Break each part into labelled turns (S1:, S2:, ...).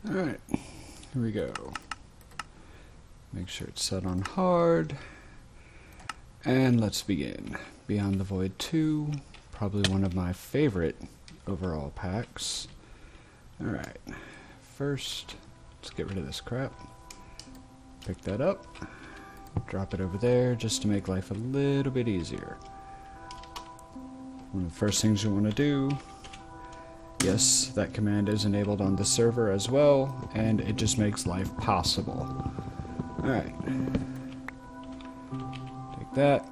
S1: Alright, here we go. Make sure it's set on hard. And let's begin. Beyond the Void 2, probably one of my favorite overall packs. Alright, first, let's get rid of this crap. Pick that up, drop it over there just to make life a little bit easier. One of the first things you want to do, yes, that command is enabled on the server as well, and it just makes life possible. Alright. Take that.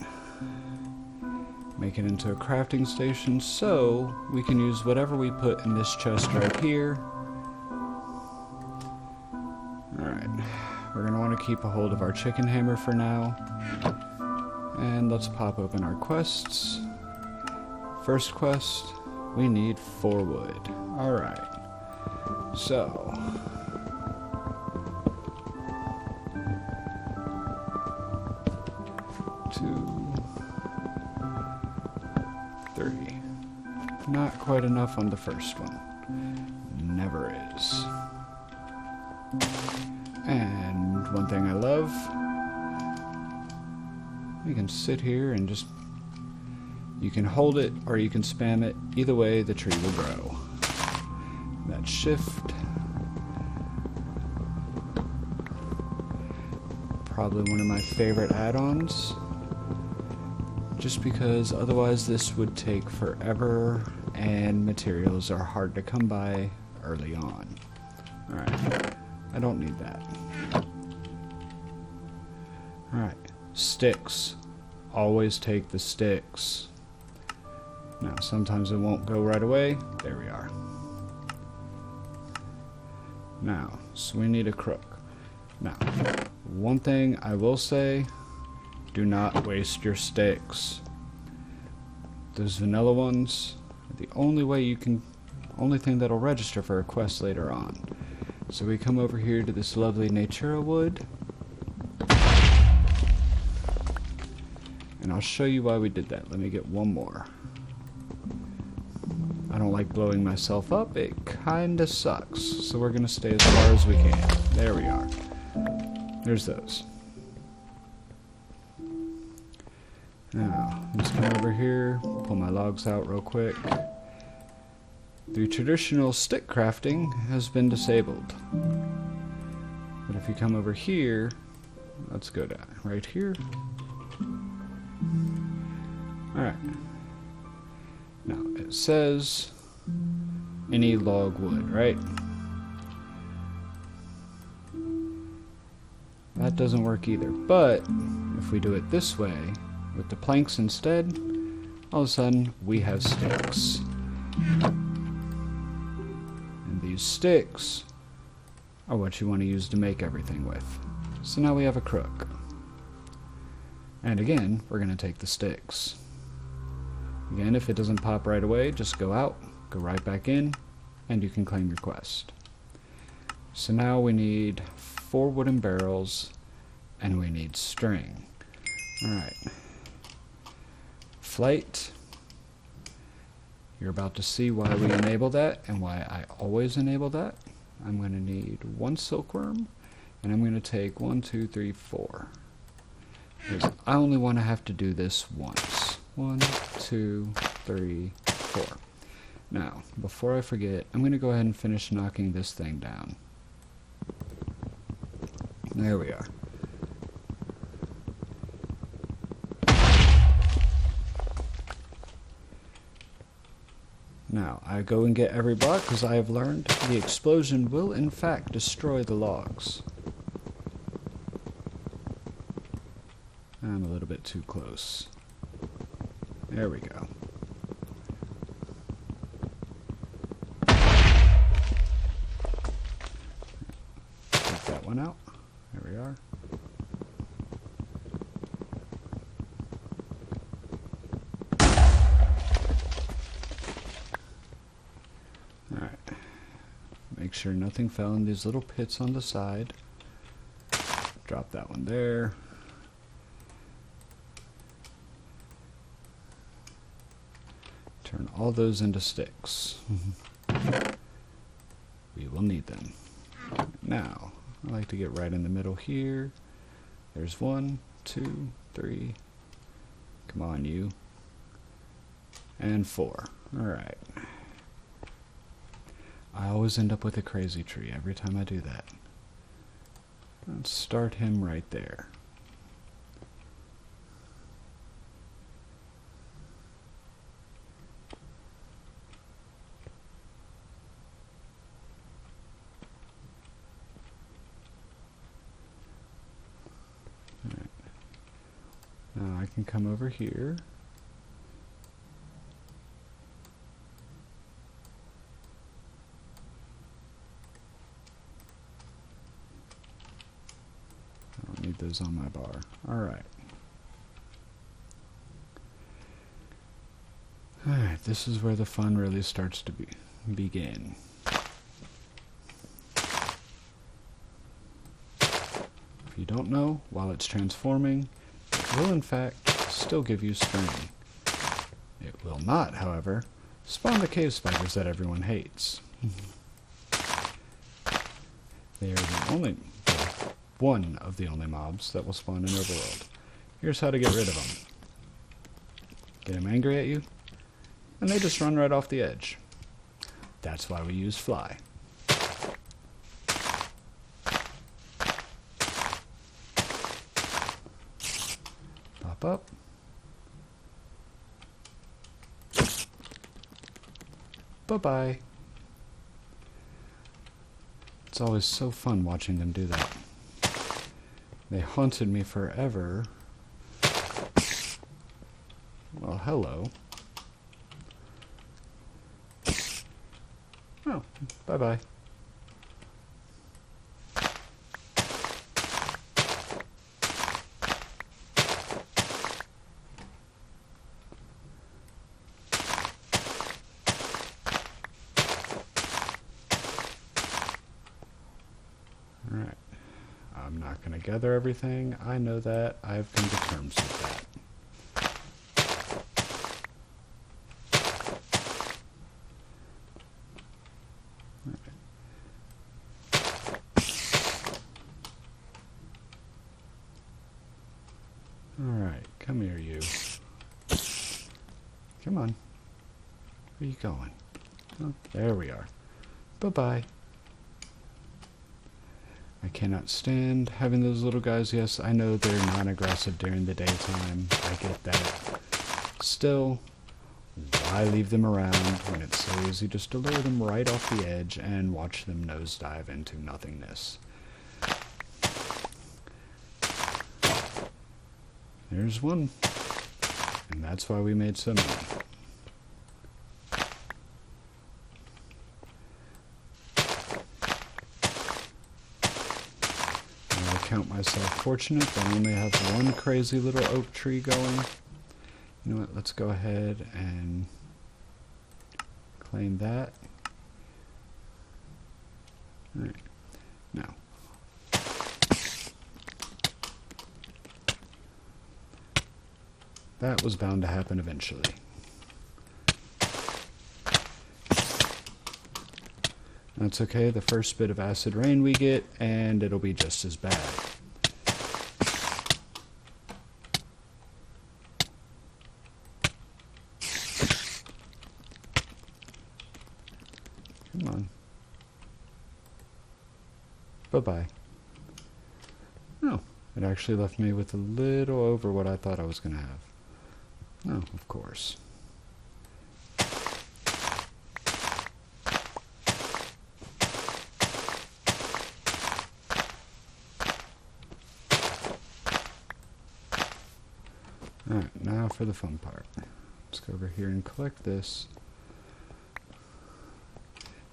S1: Make it into a crafting station so we can use whatever we put in this chest right here. Alright. We're going to want to keep a hold of our chicken hammer for now. And let's pop open our quests. First quest, we need 4 wood. Alright. So 2, 3. Not quite enough on the first one. Never is. And one thing I love, you can sit here and just, you can hold it or you can spam it. Either way, the tree will grow. That shift, probably one of my favorite add-ons, just because otherwise this would take forever and materials are hard to come by early on. Alright, I don't need that. Alright, sticks. Always take the sticks. Now, sometimes it won't go right away. There we are. Now, so we need a crook. Now, one thing I will say, do not waste your sticks. Those vanilla ones are the only way you can, only thing that'll register for a quest later on. So we come over here to this lovely Natura wood. And I'll show you why we did that. Let me get one more. I don't like blowing myself up. It kinda sucks. So we're gonna stay as far as we can. There we are. There's those. Now, let's come over here, pull my logs out real quick. The traditional stick crafting has been disabled. But if you come over here, let's go down right here. Alright. Now, it says any log wood, right? That doesn't work either. But if we do it this way, with the planks instead, all of a sudden we have sticks. And these sticks are what you want to use to make everything with. So now we have a crook. And again, we're going to take the sticks. Again, if it doesn't pop right away, just go out, go right back in, and you can claim your quest. So now we need 4 wooden barrels, and we need string. Alright. Flight. You're about to see why we enable that, and why I always enable that. I'm going to need 1 silkworm, and I'm going to take 1, 2, 3, 4. Because I only want to have to do this once. 1, 2, 3, 4. Now, before I forget, I'm going to go ahead and finish knocking this thing down. There we are. Now, I go and get every block because I have learned the explosion will in fact destroy the logs. I'm a little bit too close. There we go. Take that one out. There we are. Alright. Make sure nothing fell in these little pits on the side. Drop that one there. Turn all those into sticks. We will need them. Now, I like to get right in the middle here. There's 1, 2, 3. Come on, you. And 4. Alright. I always end up with a crazy tree every time I do that. Let's start him right there. Alright. Now I can come over here. Need those on my bar. Alright. Alright, this is where the fun really starts to begin. If you don't know, while it's transforming, it will in fact still give you string. It will not, however, spawn the cave spiders that everyone hates. They are the only... one of the only mobs that will spawn in Overworld. Here's how to get rid of them. Get them angry at you, and they just run right off the edge. That's why we use fly. Pop up. Bye-bye. It's always so fun watching them do that. They haunted me forever. Well, hello. Oh, bye-bye. Alright. I'm not going to gather everything. I know that. I've come to terms with that. Alright, come here, you. Come on. Where are you going? Oh, there we are. Bye-bye. I cannot stand having those little guys. Yes, I know they're non-aggressive during the daytime. I get that. Still, why leave them around when it's so easy just to lure them right off the edge and watch them nosedive into nothingness? There's one. And that's why we made so many. Count myself fortunate that I only have one crazy little oak tree going. You know what, let's go ahead and claim that. Alright, now. That was bound to happen eventually. That's okay, the first bit of acid rain we get, and it'll be just as bad. Come on. Bye-bye. Oh, it actually left me with a little over what I thought I was going to have. Oh, of course. Alright, now for the fun part. Let's go over here and collect this.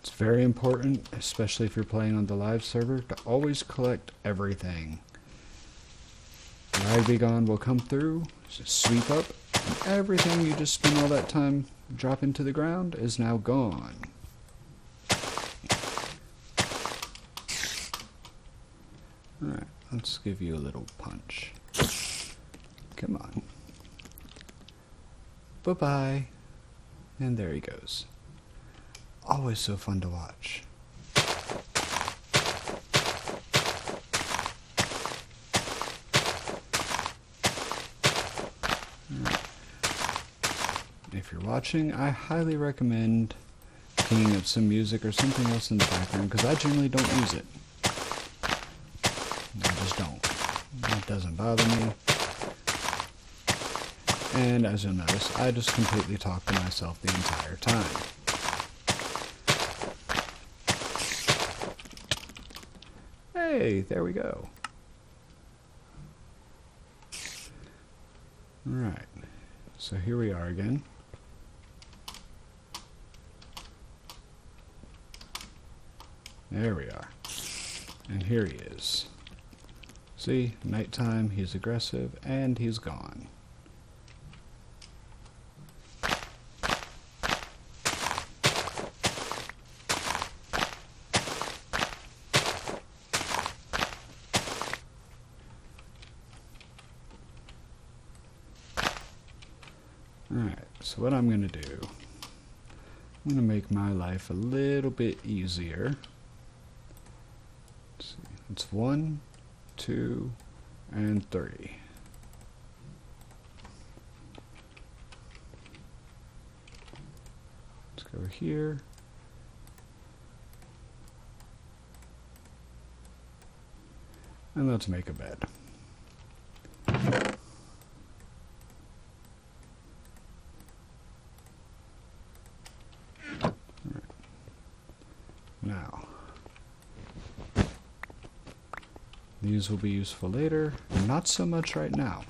S1: It's very important, especially if you're playing on the live server, to always collect everything. Lag Be Gone will come through, just sweep up, and everything you just spent all that time dropping to the ground is now gone. Alright, let's give you a little punch. Come on. Bye-bye. And there he goes. Always so fun to watch. if you're watching, I highly recommend keying up some music or something else in the background, because I generally don't use it. I just don't. It doesn't bother me. And as you'll notice, I just completely talk to myself the entire time. Hey, there we go. Alright, so here we are again. There we are. And here he is. See, nighttime, he's aggressive, and he's gone. Alright, so what I'm going to do, I'm going to make my life a little bit easier. Let's see, it's 1, 2, and 3. Let's go here. And let's make a bed. Now, these will be useful later, and not so much right now.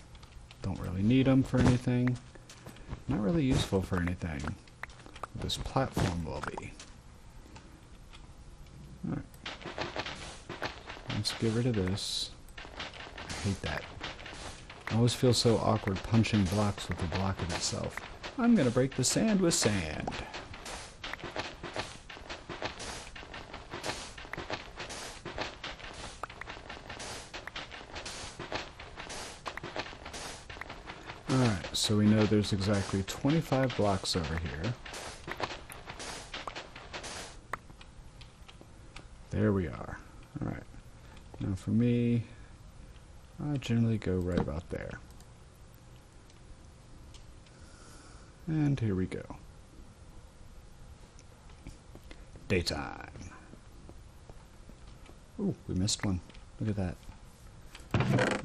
S1: Don't really need them for anything. Not really useful for anything. This platform will be. Alright. Let's get rid of this. I hate that. I always feel so awkward punching blocks with the block of itself. I'm gonna break the sand with sand. Alright, so we know there's exactly 25 blocks over here. There we are. Alright. Now for me, I generally go right about there. And here we go. Daytime. Ooh, we missed one. Look at that.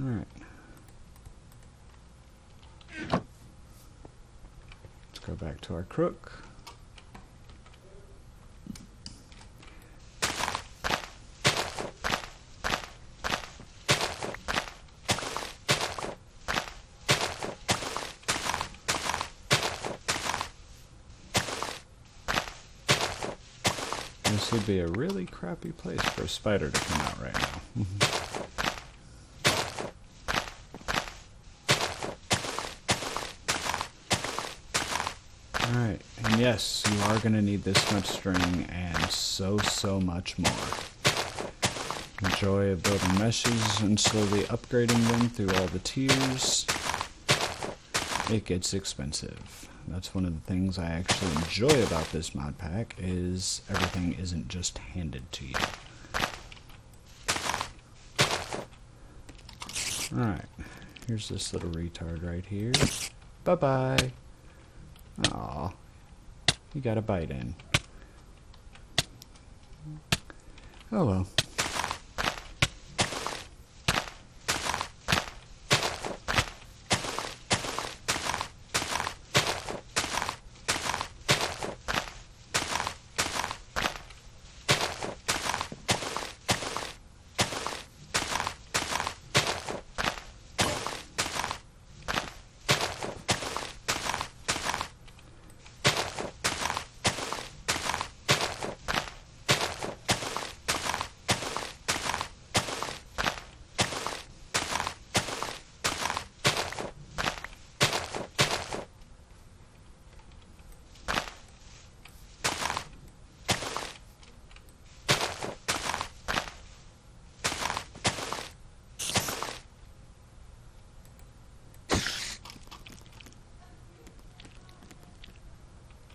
S1: Alright. Let's go back to our crook. This would be a really crappy place for a spider to come out right now. Alright, and yes, you are going to need this much string and so much more. The joy of building meshes and slowly upgrading them through all the tiers. It gets expensive. That's one of the things I actually enjoy about this mod pack, is everything isn't just handed to you. Alright, here's this little retard right here. Bye-bye. Aw, he got a bite in. Oh well.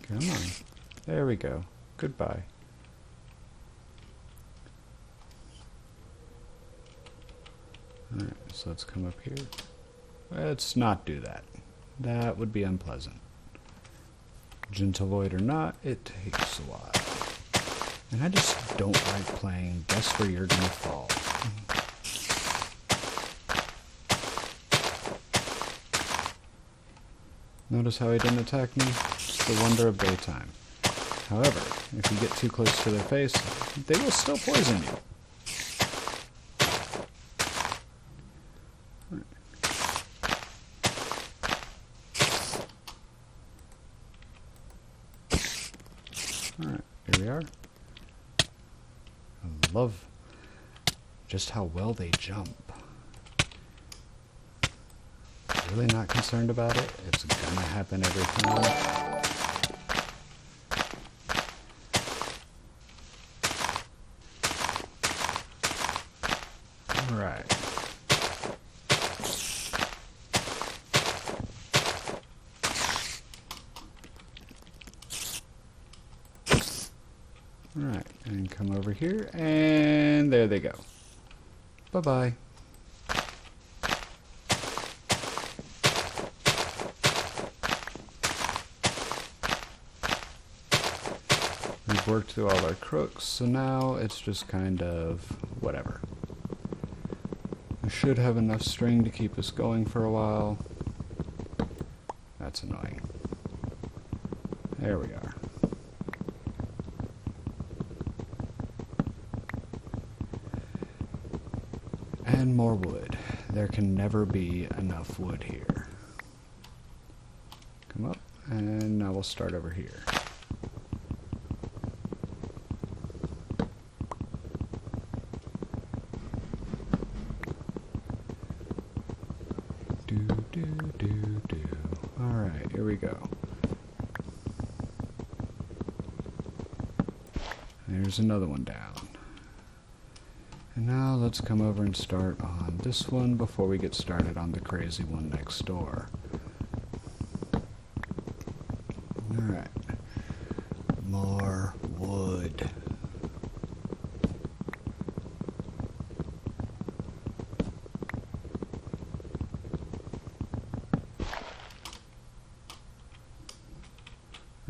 S1: Come on. There we go. Goodbye. Alright, so let's come up here. Let's not do that. That would be unpleasant. Gentle Void or not, it takes a while. And I just don't like playing Guess Where You're Gonna Fall. Notice how he didn't attack me? It's the wonder of daytime. However, if you get too close to their face, they will still poison you. Alright, here we are. I love just how well they jump. Really not concerned about it. It's gonna happen every time. Alright. Alright, and come over here, and there they go. Bye-bye. We've worked through all our crooks, so now it's just kind of whatever. We should have enough string to keep us going for a while. That's annoying. There we are. And more wood. There can never be enough wood here. Come up, and now we'll start over here. Alright, here we go. There's another one down. And now let's come over and start on this one before we get started on the crazy one next door. Alright. More wood.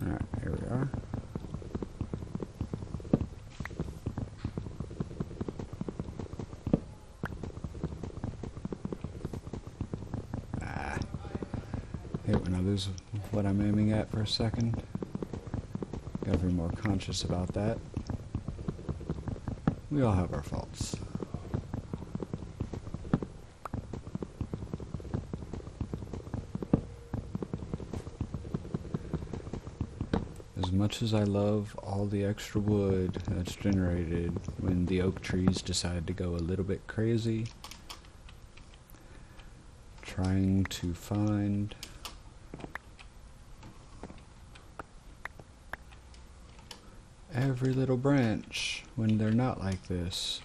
S1: Alright, here we are. Hate when I lose what I'm aiming at for a second. Gotta be more conscious about that. We all have our faults. As much as I love all the extra wood that's generated when the oak trees decide to go a little bit crazy, trying to find every little branch when they're not like this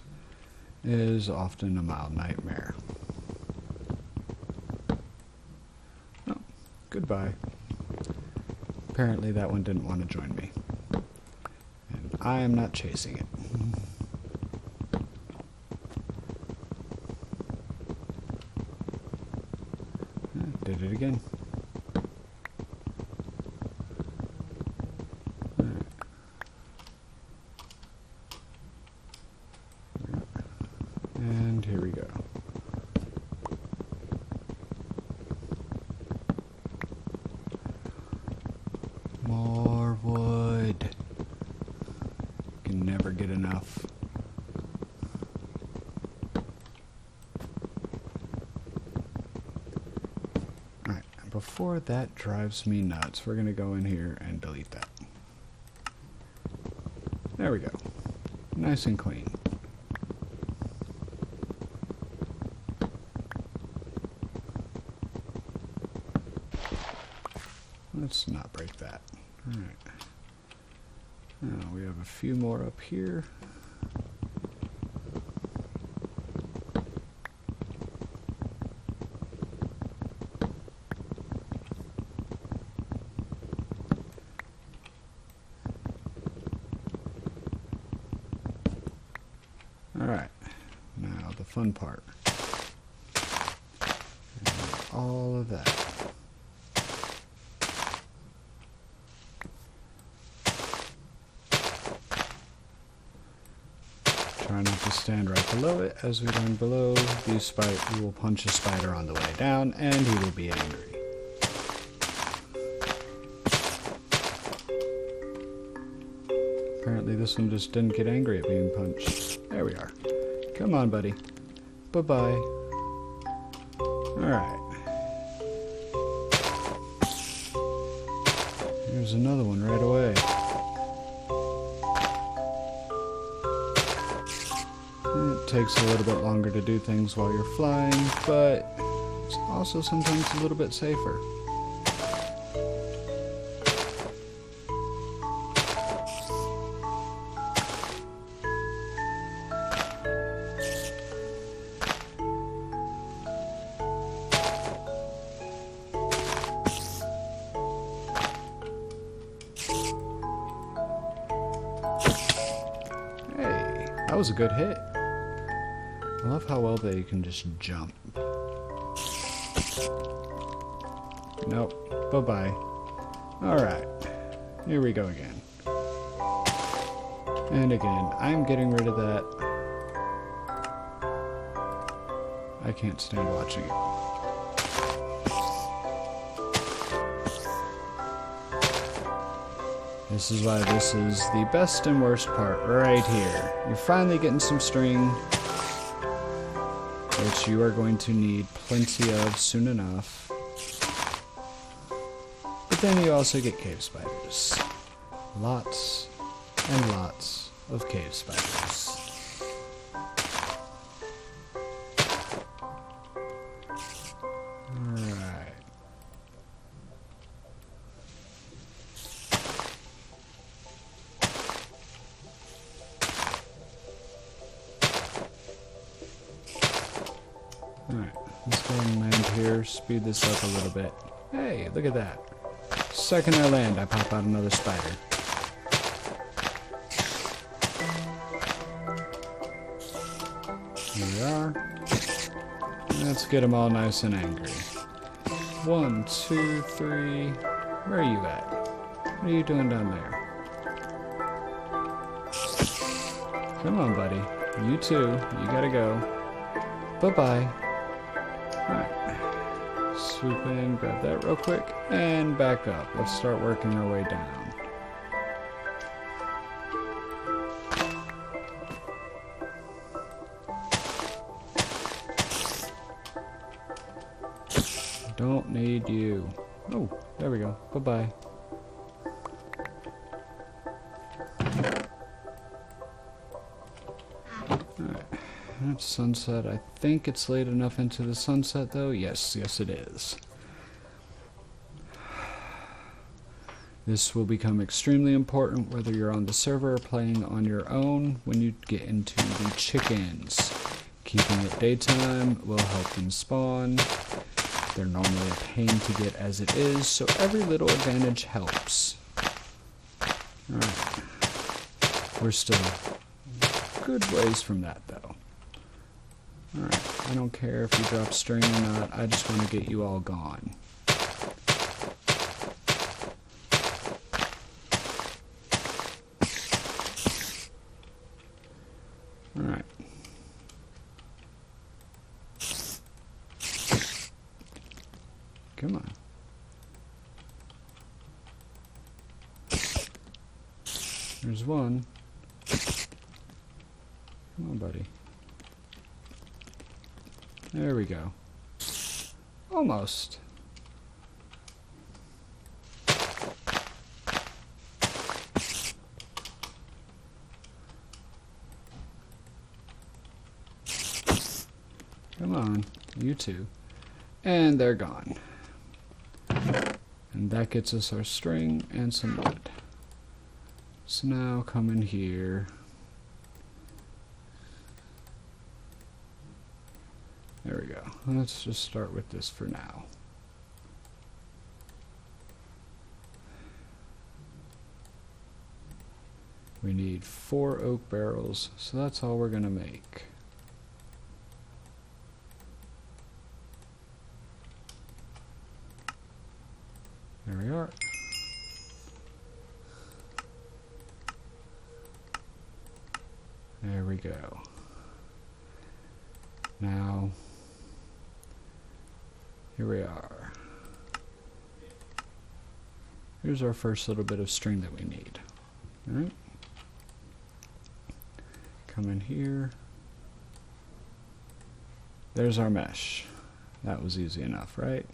S1: is often a mild nightmare. Oh, goodbye. Apparently that one didn't want to join me. And I am not chasing it. Did it again. And here we go. More wood. Can never get enough. Alright, before that drives me nuts, we're going to go in here and delete that. There we go. Nice and clean. Let's not break that. Alright. Now we have a few more up here. Alright. Now the fun part. And all of that. Try not to stand right below it. As we learn below, you will punch a spider on the way down, and he will be angry. Apparently this one just didn't get angry at being punched. There we are. Come on, buddy. Bye-bye. Alright. Here's another one right away. It takes a little bit longer to do things while you're flying, but it's also sometimes a little bit safer. That was a good hit. I love how well they can just jump. Nope. Bye-bye. Alright. Here we go again. And again, I'm getting rid of that. I can't stand watching it. This is why this is the best and worst part right here. You're finally getting some string, which you are going to need plenty of soon enough. But then you also get cave spiders. Lots and lots of cave spiders. Alright. Alright, let's go and land here, speed this up a little bit. Hey, look at that. Second I land, I pop out another spider. Here we are. Let's get them all nice and angry. 1, 2, 3. Where are you at? What are you doing down there? Come on, buddy. You too. You gotta go. Bye-bye. Alright. Swoop in, grab that real quick, and back up. Let's start working our way down. Don't need you. Oh, there we go. Bye-bye. Alright. That's sunset. I think it's late enough into the sunset, though. Yes, yes it is. This will become extremely important whether you're on the server or playing on your own when you get into the chickens. Keeping it daytime will help them spawn. They're normally a pain to get as it is, so every little advantage helps. Alright. We're still good ways from that, though. Alright, I don't care if you drop string or not, I just want to get you all gone. Alright. Come on. There's one. Come on, buddy. There we go. Almost. Come on, you two. And they're gone. And that gets us our string and some wood. So now come in here. There we go. Let's just start with this for now. We need 4 oak barrels, so that's all we're going to make. There we are. There we we go. Now, here we are. Here's our first little bit of string that we need. Alright. Come in here. There's our mesh. That was easy enough, right?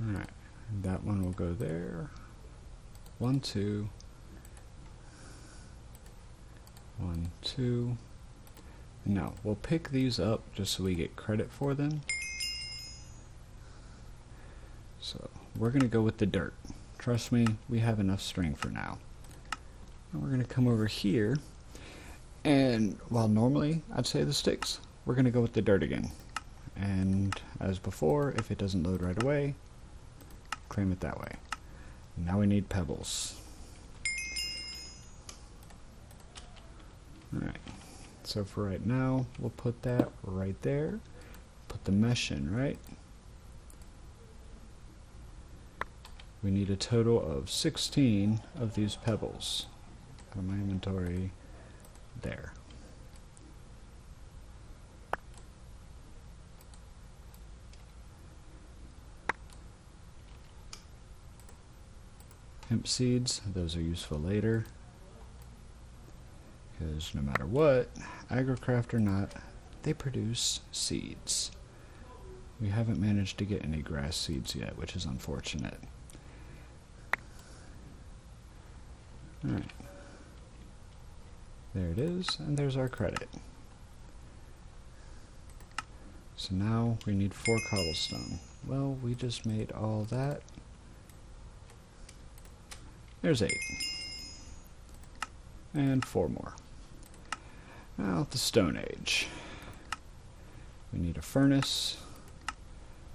S1: Alright, that one will go there. 1, 2. 1, 2. Now, we'll pick these up just so we get credit for them. So, we're going to go with the dirt. Trust me, we have enough string for now. And we're going to come over here, and while normally I'd say the sticks, we're going to go with the dirt again. And as before, if it doesn't load right away, claim it that way. Now we need pebbles. Alright, so for right now, we'll put that right there. Put the mesh in, right? We need a total of 16 of these pebbles. Out of my inventory, there. Hemp seeds, those are useful later. Because no matter what, agrocraft or not, they produce seeds. We haven't managed to get any grass seeds yet, which is unfortunate. Alright. There it is, and there's our credit. So now we need 4 cobblestone. Well, we just made all that. There's 8. And 4 more. Now the Stone Age. We need a furnace.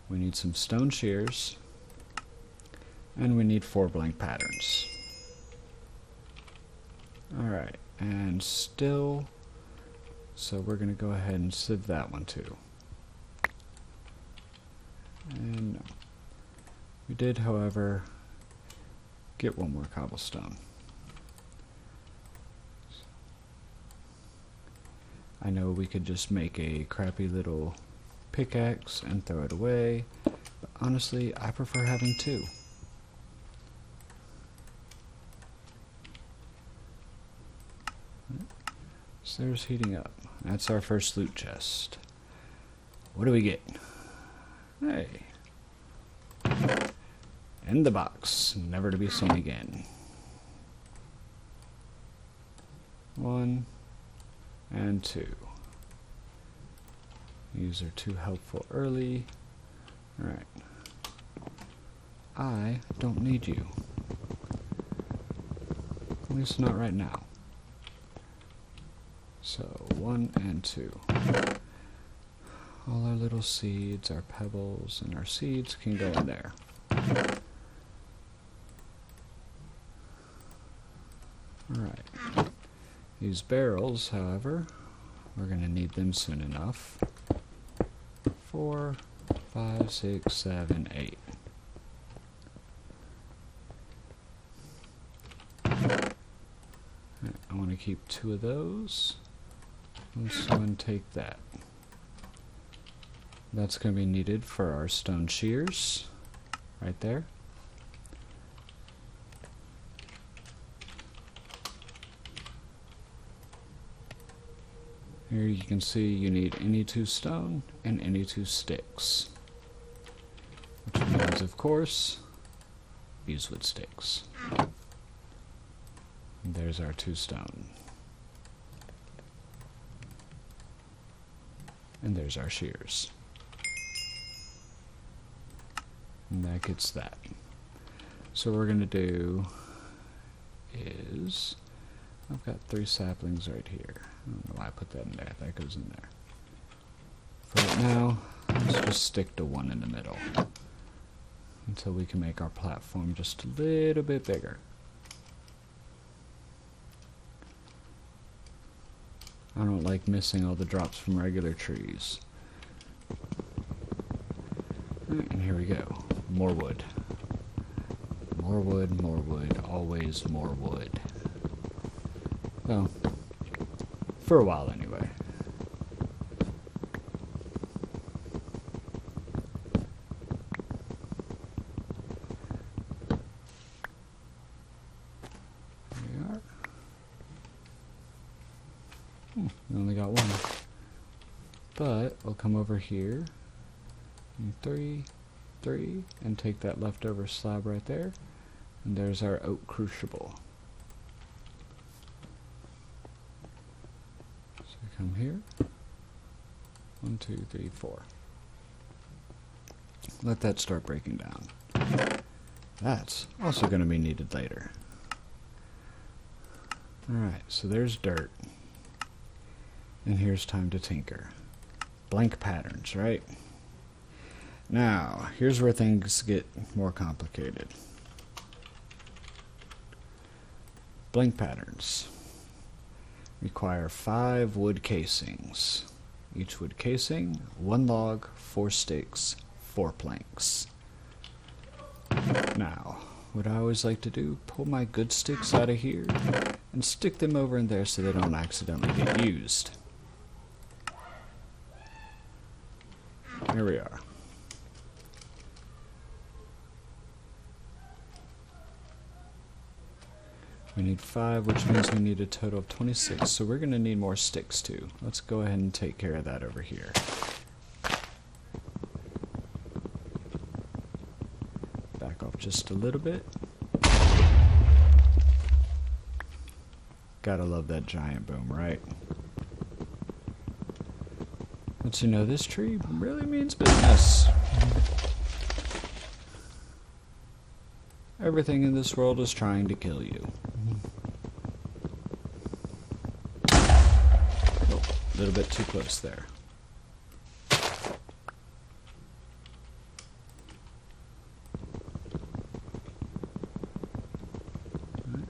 S1: We need some stone shears. And we need 4 blank patterns. Alright, and still, so we're going to go ahead and sieve that one too. And no. We did, however, get 1 more cobblestone. I know we could just make a crappy little pickaxe and throw it away, but honestly, I prefer having 2. So there's heating up. That's our first loot chest. What do we get? Hey. In the box, never to be seen again. 1 and 2. These are too helpful early. Alright. I don't need you. At least not right now. So 1 and 2. All our little seeds, our pebbles, and our seeds can go in there. Alright. These barrels, however, we're going to need them soon enough. 4, 5, 6, 7, 8. Right, I want to keep 2 of those. Let's go and take that. That's going to be needed for our stone shears. Right there. Here you can see you need any 2 stone and any 2 sticks. Which means, of course, beeswood sticks. And there's our 2 stone. And there's our shears. And that gets that. So what we're going to do is, I've got 3 saplings right here. I don't know why I put that in there. That goes in there. For right now, let's just stick to 1 in the middle. Until we can make our platform just a little bit bigger. I don't like missing all the drops from regular trees. Alright, and here we go. More wood. More wood, always more wood. Well, for a while anyway. There we are. We only got one. But we'll come over here. And three, and take that leftover slab right there. And there's our oak crucible. So come here. 1, 2, 3, 4. Let that start breaking down. That's also going to be needed later. Alright, so there's dirt. And here's time to tinker. Blank patterns, right? Now, here's where things get more complicated. Blank patterns require 5 wood casings. Each wood casing, 1 log, 4 sticks, 4 planks. Now, what I always like to do, pull my good sticks out of here and stick them over in there so they don't accidentally get used. Here we are. We need 5, which means we need a total of 26, so we're going to need more sticks too. Let's go ahead and take care of that over here. Back off just a little bit. Gotta love that giant boom, right? But you know, this tree really means business. Everything in this world is trying to kill you. Oh, a little bit too close there. Right.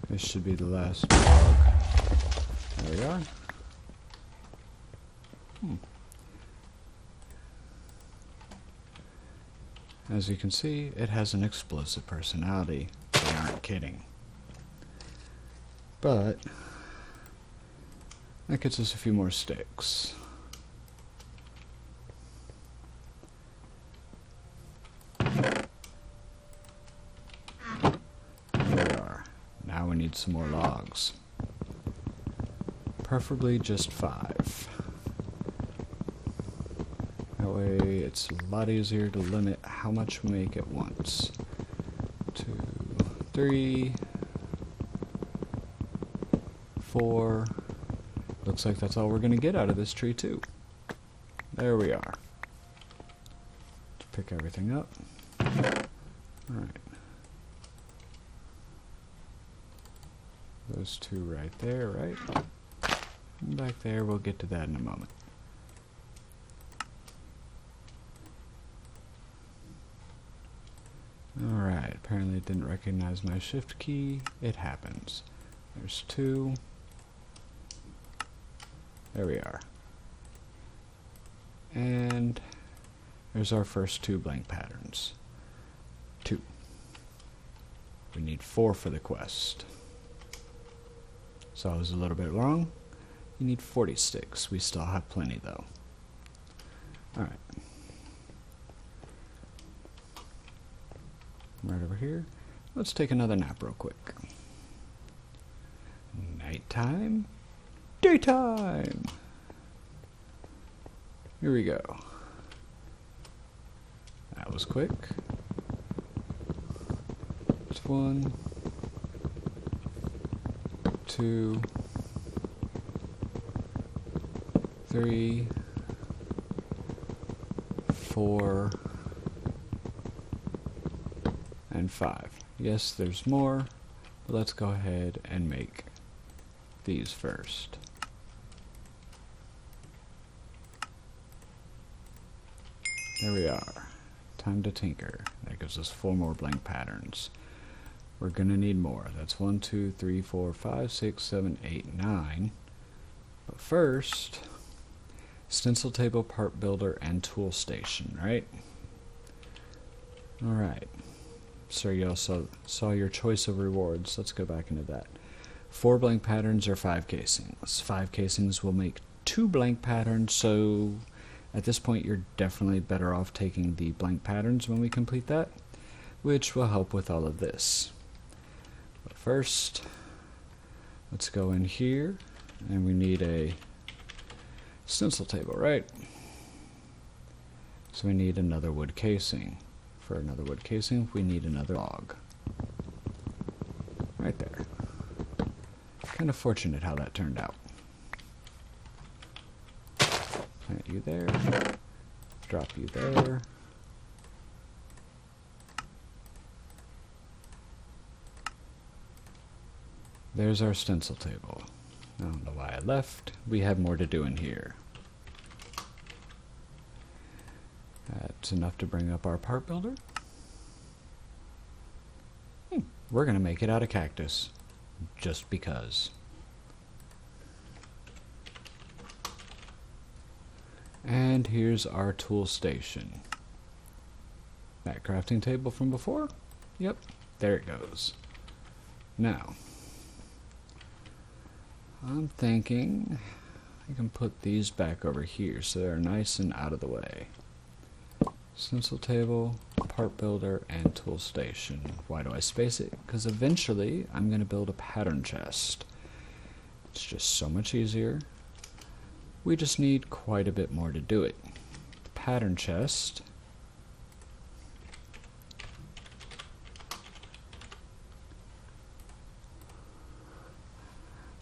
S1: This should be the last log. There we are. As you can see, it has an explosive personality. They aren't kidding. But that gets us a few more sticks. There we are. Now we need some more logs. Preferably just 5. That way it's a lot easier to limit how much we make at once. 2, 3, 4. Looks like that's all we're going to get out of this tree too. There we are. Let's pick everything up. Alright. Those 2 right there, right? And back there, we'll get to that in a moment. Alright, apparently it didn't recognize my shift key. It happens. There's 2. There we are. And there's our first 2 blank patterns. 2. We need 4 for the quest. So I was a little bit wrong. You need 40 sticks. We still have plenty though. Alright. Right over here. Let's take another nap real quick. Nighttime. Daytime. Here we go. That was quick. It's 1, 2, 3, 4, and 5. Yes, there's more, but let's go ahead and make these first. There we are. Time to tinker. That gives us 4 more blank patterns. We're gonna need more. That's 1, 2, 3, 4, 5, 6, 7, 8, 9. But first, stencil table, part builder, and tool station, right? Alright. So you also saw your choice of rewards. Let's go back into that. 4 blank patterns or 5 casings. 5 casings will make 2 blank patterns, so at this point you're definitely better off taking the blank patterns when we complete that, which will help with all of this. But first, let's go in here, and we need a stencil table, right? So we need another wood casing. For another wood casing, we need another log. Right there. Kind of fortunate how that turned out. Plant you there. Drop you there. There's our stencil table. I don't know why I left. We have more to do in here. That's enough to bring up our part builder. We're going to make it out of cactus. Just because. And here's our tool station. That crafting table from before? Yep, there it goes. Now, I'm thinking I can put these back over here so they're nice and out of the way. Stencil table, part builder, and tool station. Why do I space it? Because eventually I'm going to build a pattern chest. It's just so much easier. We just need quite a bit more to do it. The pattern chest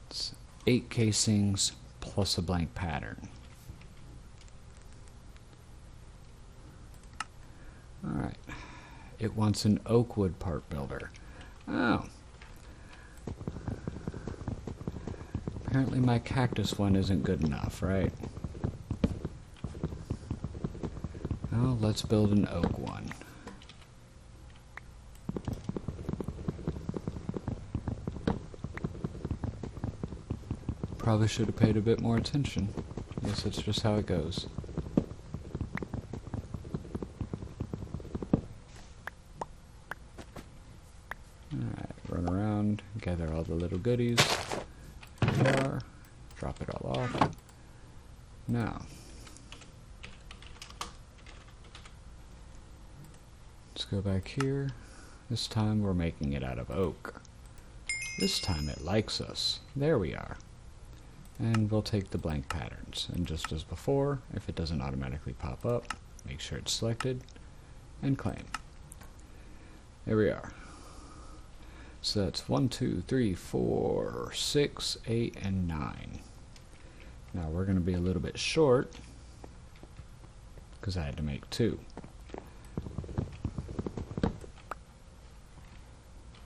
S1: it's 8 casings plus a blank pattern. Alright, it wants an oak wood part builder. Oh. Apparently my cactus one isn't good enough, right? Well, let's build an oak one. Probably should have paid a bit more attention. Guess that's just how it goes. Gather all the little goodies. Here we are. Drop it all off. Now, let's go back here. This time we're making it out of oak. This time it likes us. There we are. And we'll take the blank patterns. And just as before, if it doesn't automatically pop up, make sure it's selected and claim. There we are. So that's 1, 2, 3, 4, 6, 8, and 9. Now we're going to be a little bit short because I had to make 2.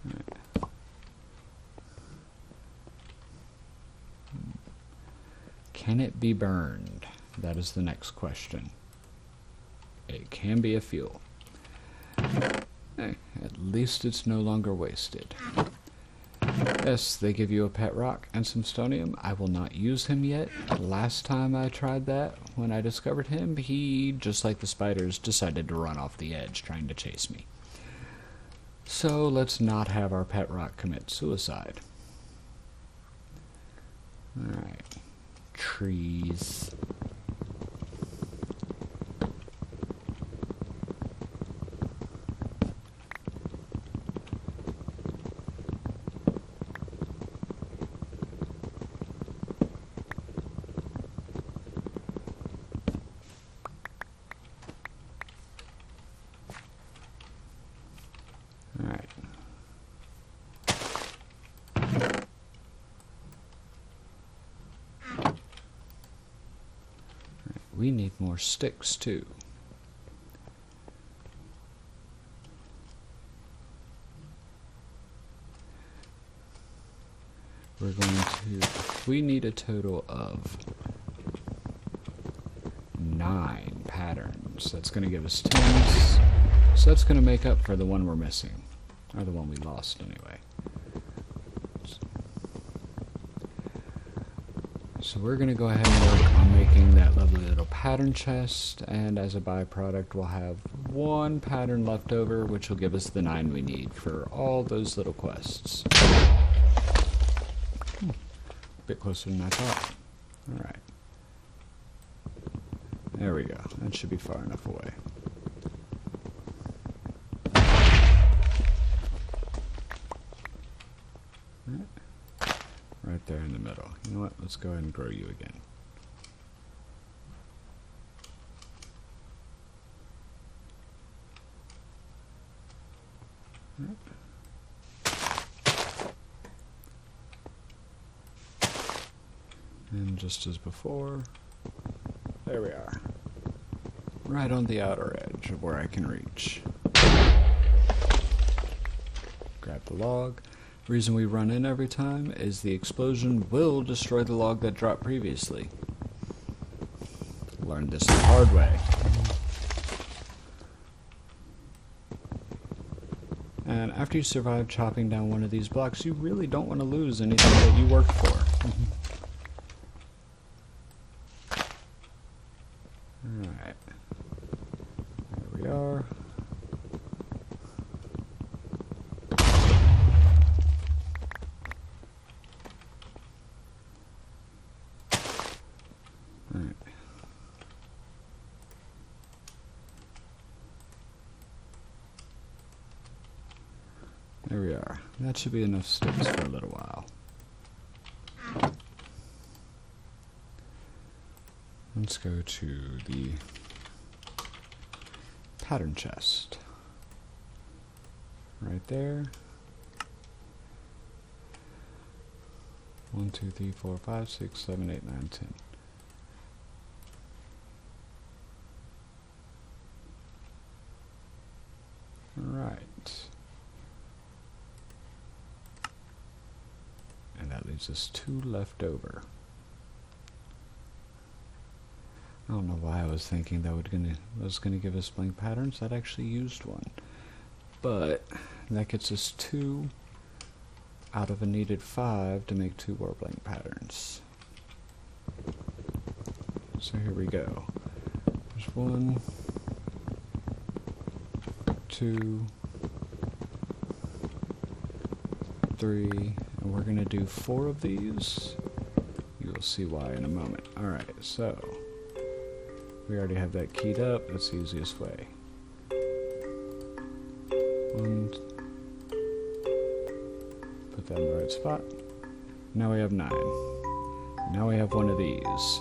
S1: Right. Can it be burned? That is the next question. It can be a fuel. Hey, at least it's no longer wasted. Yes, they give you a pet rock and some stonium. I will not use him yet. Last time I tried that, when I discovered him, he, just like the spiders, decided to run off the edge trying to chase me. So let's not have our pet rock commit suicide. Alright. Trees. Alright. We need more sticks too. We're going to, we need a total of 9 patterns. That's going to give us 10s. So that's going to make up for the one we're missing. Or the one we lost anyway. So we're going to go ahead and work on making that lovely little pattern chest, and as a byproduct we'll have 1 pattern left over, which will give us the 9 we need for all those little quests. A bit closer than I thought. Alright. There we go. That should be far enough away. Right there in the middle. You know what? Let's go ahead and grow you again. And just as before, there we are. Right on the outer edge of where I can reach. Grab the log. The reason we run in every time is the explosion will destroy the log that dropped previously. Learned this the hard way. And after you survive chopping down one of these blocks, you really don't want to lose anything that you worked for. Alright. There we are. Alright. There we are. That should be enough sticks for a little while. Let's go to the pattern chest. Right there. 1, 2, 3, 4, 5, 6, 7, 8, 9, 10. Alright. And that leaves us 2 left over. I don't know why I was thinking that was gonna give us blank patterns. That actually used one. But that gets us 2 out of a needed 5 to make 2 more blank patterns. So here we go. There's 1, 2, 3, and we're gonna do 4 of these. You'll see why in a moment. Alright, so we already have that keyed up. That's the easiest way. 1, put that in the right spot. Now we have 9. Now we have one of these.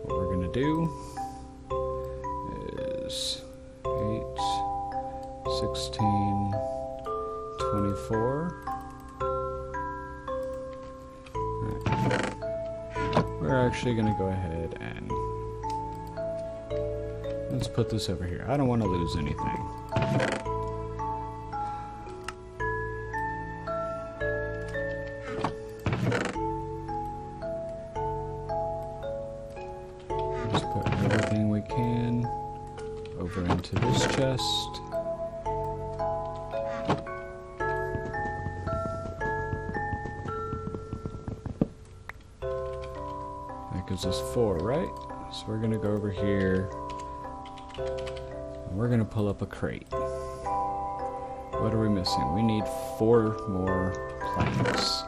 S1: What we're gonna do is 8, 16, 24. Right. We're actually gonna go ahead and let's put this over here. I don't want to lose anything. Let's put everything we can over into this chest. That gives us 4, right? So we're going to go over here. We're going to pull up a crate. What are we missing? We need 4 more planks.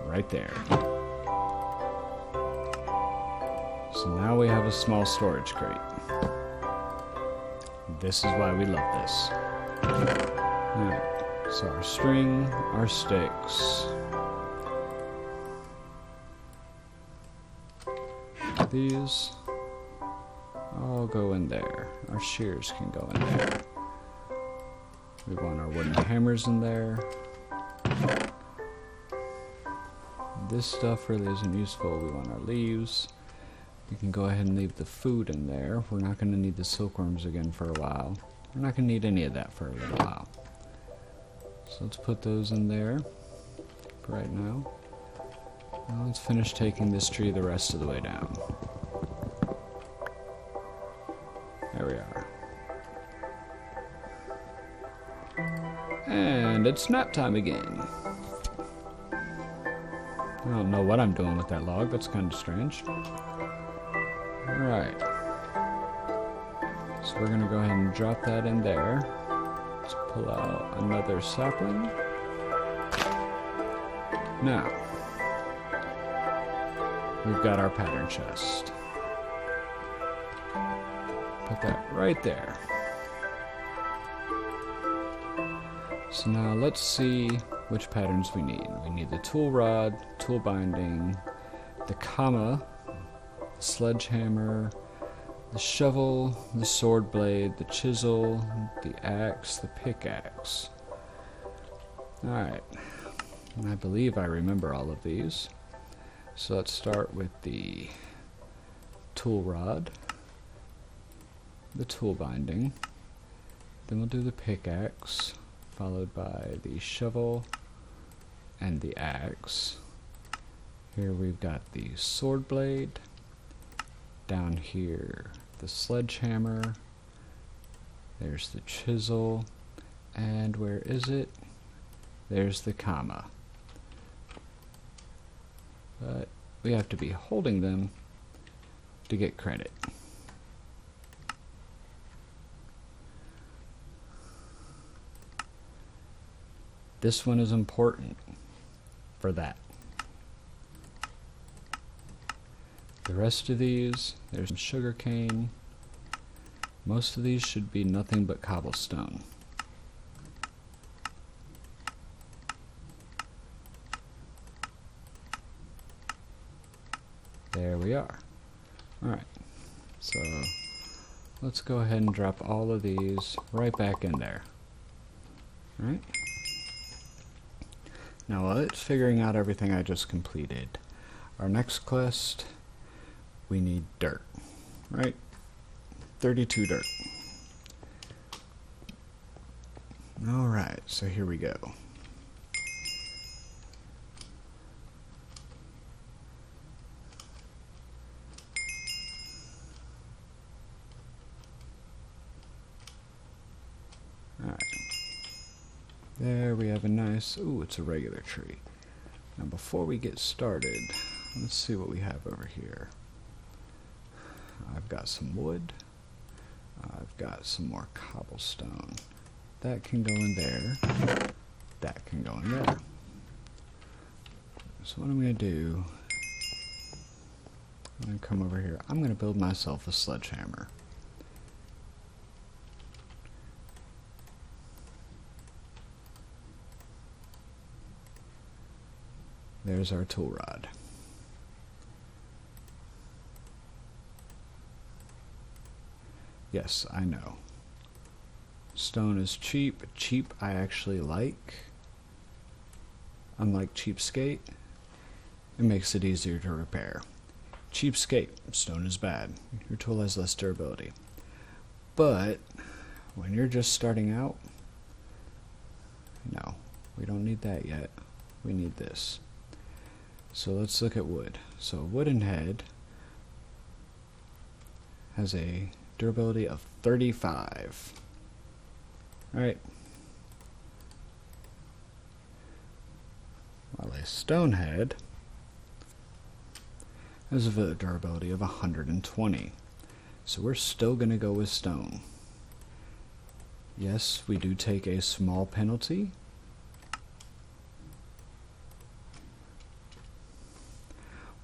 S1: Right there. So now we have a small storage crate. This is why we love this. Alright, so our string, our sticks. These all go in there. Our shears can go in there. We want our wooden hammers in there. This stuff really isn't useful. We want our leaves. We can go ahead and leave the food in there. We're not going to need the silkworms again for a while. We're not going to need any of that for a little while. So let's put those in there for right now. Now let's finish taking this tree the rest of the way down. There we are. And it's nap time again. I don't know what I'm doing with that log. That's kind of strange. So we're going to go ahead and drop that in there. Let's pull out another sapling. Now, we've got our pattern chest. Put that right there. So now let's see which patterns we need. We need the tool rod, tool binding, the comma, the sledgehammer, the shovel, the sword blade, the chisel, the axe, the pickaxe. Alright, and I believe I remember all of these. So let's start with the tool rod, the tool binding, then we'll do the pickaxe, followed by the shovel and the axe. Here we've got the sword blade, down here the sledgehammer, there's the chisel, and where is it? There's the comma. But we have to be holding them to get credit. This one is important for that. The rest of these, there's some sugar cane. Most of these should be nothing but cobblestone. There we are. Alright, so let's go ahead and drop all of these right back in there. Alright. Now while it's figuring out everything I just completed, our next quest, we need dirt, right? 32 dirt. Alright, so here we go. Alright. There we have a nice, ooh, it's a regular tree. Now before we get started, let's see what we have over here. I've got some wood. I've got some more cobblestone. That can go in there. That can go in there. So what I'm going to do, I'm going to come over here. I'm going to build myself a sledgehammer. There's our tool rod. Yes, I know. Stone is cheap. Cheap I actually like. Unlike cheapskate, it makes it easier to repair. Cheapskate, stone is bad. Your tool has less durability. But when you're just starting out, no, we don't need that yet. We need this. So let's look at wood. So a wooden head has a durability of 35. Alright. While a stone head has a durability of 120. So we're still going to go with stone. Yes, we do take a small penalty.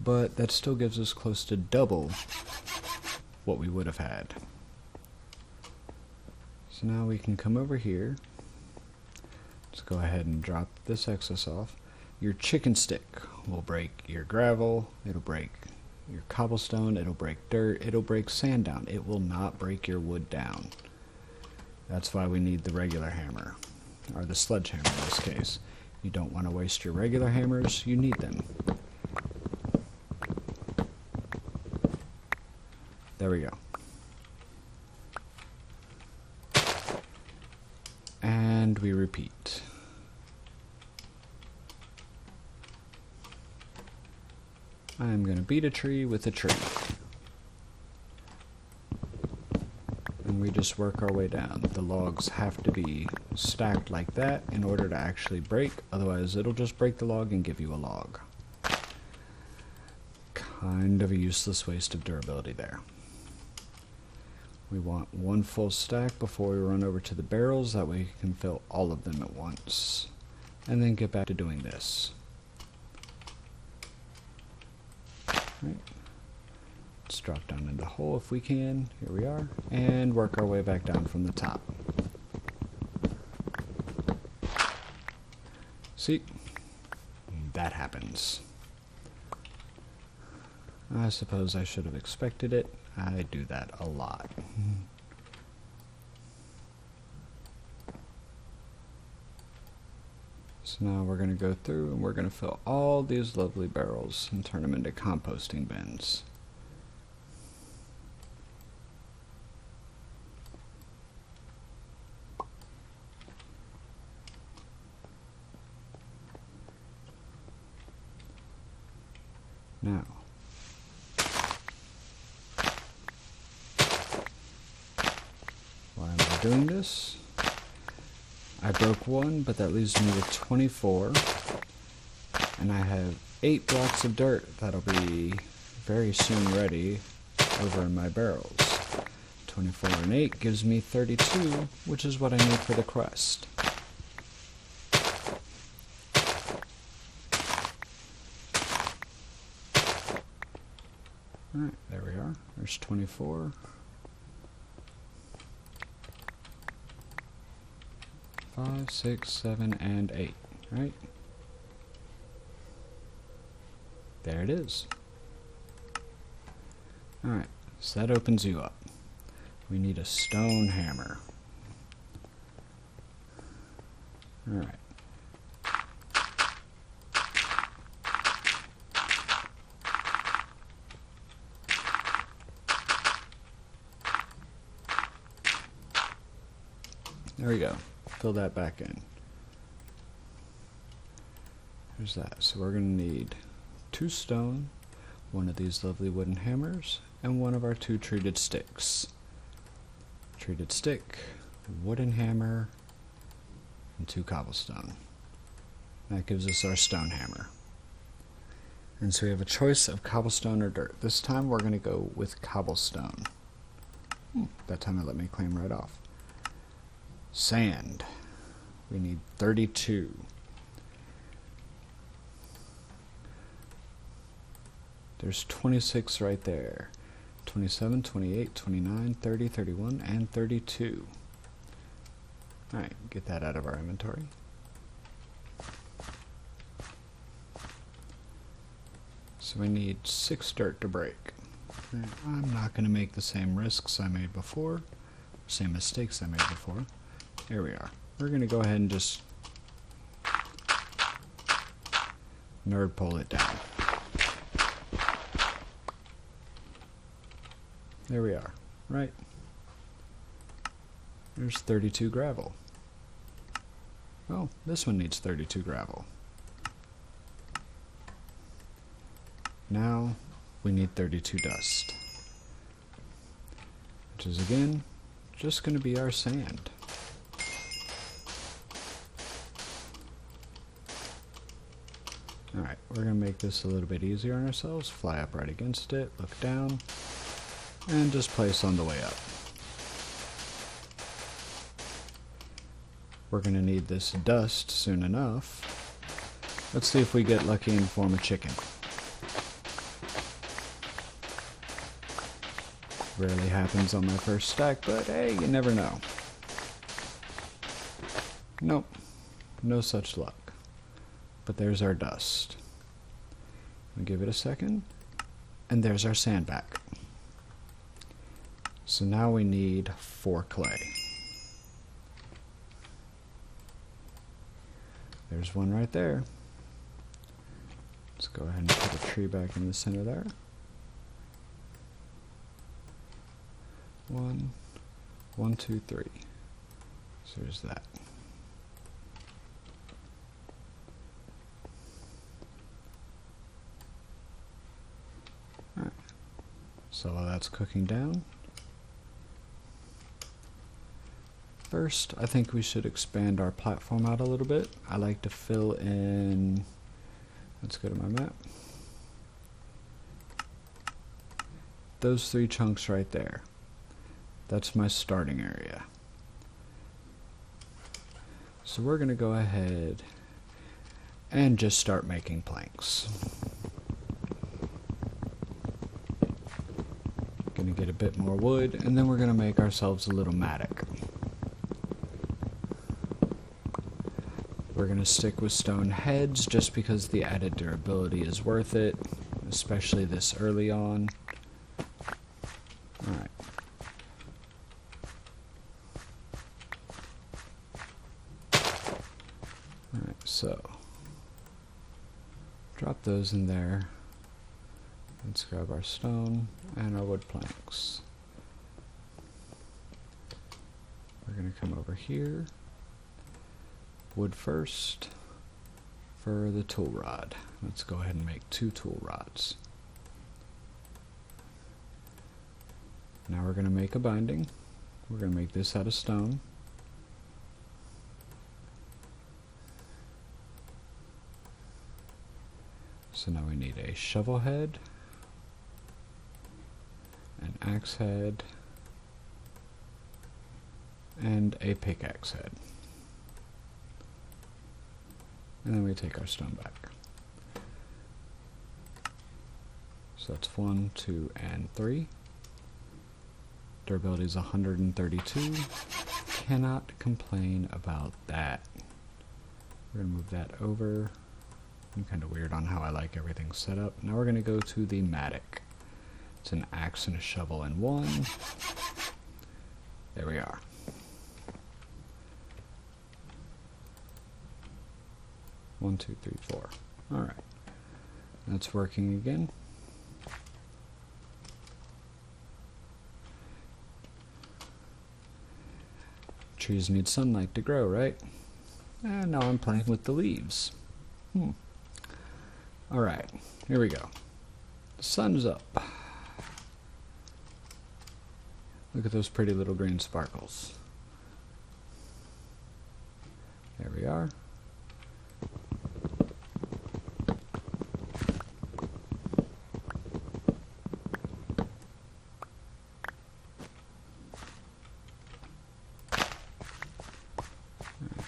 S1: But that still gives us close to double what we would have had. So now we can come over here. Let's go ahead and drop this excess off. Your chicken stick will break your gravel, it'll break your cobblestone, it'll break dirt, it'll break sand down. It will not break your wood down. That's why we need the regular hammer, or the sledgehammer in this case. You don't want to waste your regular hammers, you need them. There we go. And we repeat. I'm going to beat a tree with a tree. And we just work our way down. The logs have to be stacked like that in order to actually break, otherwise it'll just break the log and give you a log. Kind of a useless waste of durability there. We want one full stack before we run over to the barrels, that way we can fill all of them at once. And then get back to doing this. Right. Let's drop down in the hole if we can. Here we are. And work our way back down from the top. See? That happens. I suppose I should have expected it. I do that a lot. So now we're going to go through and we're going to fill all these lovely barrels and turn them into composting bins. Now, why am I doing this? I broke one, but that leaves me with 24, and I have 8 blocks of dirt that'll be very soon ready over in my barrels. 24 and 8 gives me 32, which is what I need for the quest. Alright, there we are. There's 24. 5, 6, 7, and 8. Right? There it is. Alright, so that opens you up. We need a stone hammer. Alright. There we go. Fill that back in. There's that. So we're going to need 2 stone, 1 of these lovely wooden hammers, and 1 of our 2 treated sticks. Treated stick, wooden hammer, and 2 cobblestone. That gives us our stone hammer. And so we have a choice of cobblestone or dirt. This time we're going to go with cobblestone. That time it let me claim right off. Sand. We need 32. There's 26 right there. 27, 28, 29, 30, 31, and 32. Alright, get that out of our inventory. So we need 6 dirt to break. I'm not going to make the same risks I made before, same mistakes I made before. Here we are. We're going to go ahead and just nerd pull it down. There we are. Right. There's 32 gravel. Oh, this one needs 32 gravel. Now we need 32 dust, which is again just going to be our sand. Alright, we're going to make this a little bit easier on ourselves. Fly up right against it, look down, and just place on the way up. We're going to need this dust soon enough. Let's see if we get lucky and form a chicken. Rarely happens on my first stack, but hey, you never know. Nope, no such luck. But there's our dust. We'll give it a second, and there's our sand back. So now we need 4 clay. There's one right there. Let's go ahead and put a tree back in the center there. 1, 1, 2, 3. So there's that. Alright. So while that's cooking down, first I think we should expand our platform out a little bit. I like to fill in, let's go to my map, those 3 chunks right there. That's my starting area. So we're going to go ahead and just start making planks. Going to get a bit more wood, and then we're going to make ourselves a little mattock. We're going to stick with stone heads just because the added durability is worth it, especially this early on. Alright. Alright, so drop those in there. Let's grab our stone and our wood planks. We're going to come over here. Wood first for the tool rod. Let's go ahead and make 2 tool rods. Now we're going to make a binding. We're going to make this out of stone. So now we need a shovel head, an axe head, and a pickaxe head. And then we take our stone back. So that's 1, 2, and 3. Durability is 132. Cannot complain about that. We're going to move that over. I'm kind of weird on how I like everything set up. Now we're going to go to the mattock. It's an axe and a shovel in one. There we are. One, two, three, four. Alright. That's working again. Trees need sunlight to grow, right? And now I'm playing with the leaves. Alright, here we go. The sun's up. Look at those pretty little green sparkles. There we are.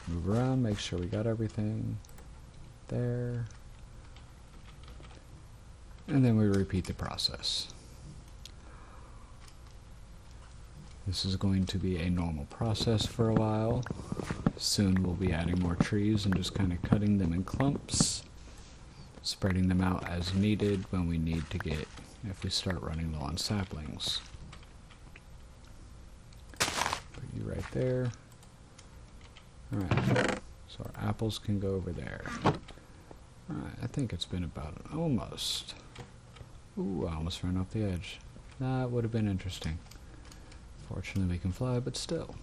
S1: Move around, make sure we got everything there. And then we repeat the process. This is going to be a normal process for a while. Soon we'll be adding more trees and just kind of cutting them in clumps, spreading them out as needed when we need to get, if we start running low on saplings. Put you right there. Alright, so our apples can go over there. Alright, I think it's been about almost. Ooh, I almost ran off the edge. That would have been interesting. Fortunately we can fly, but still.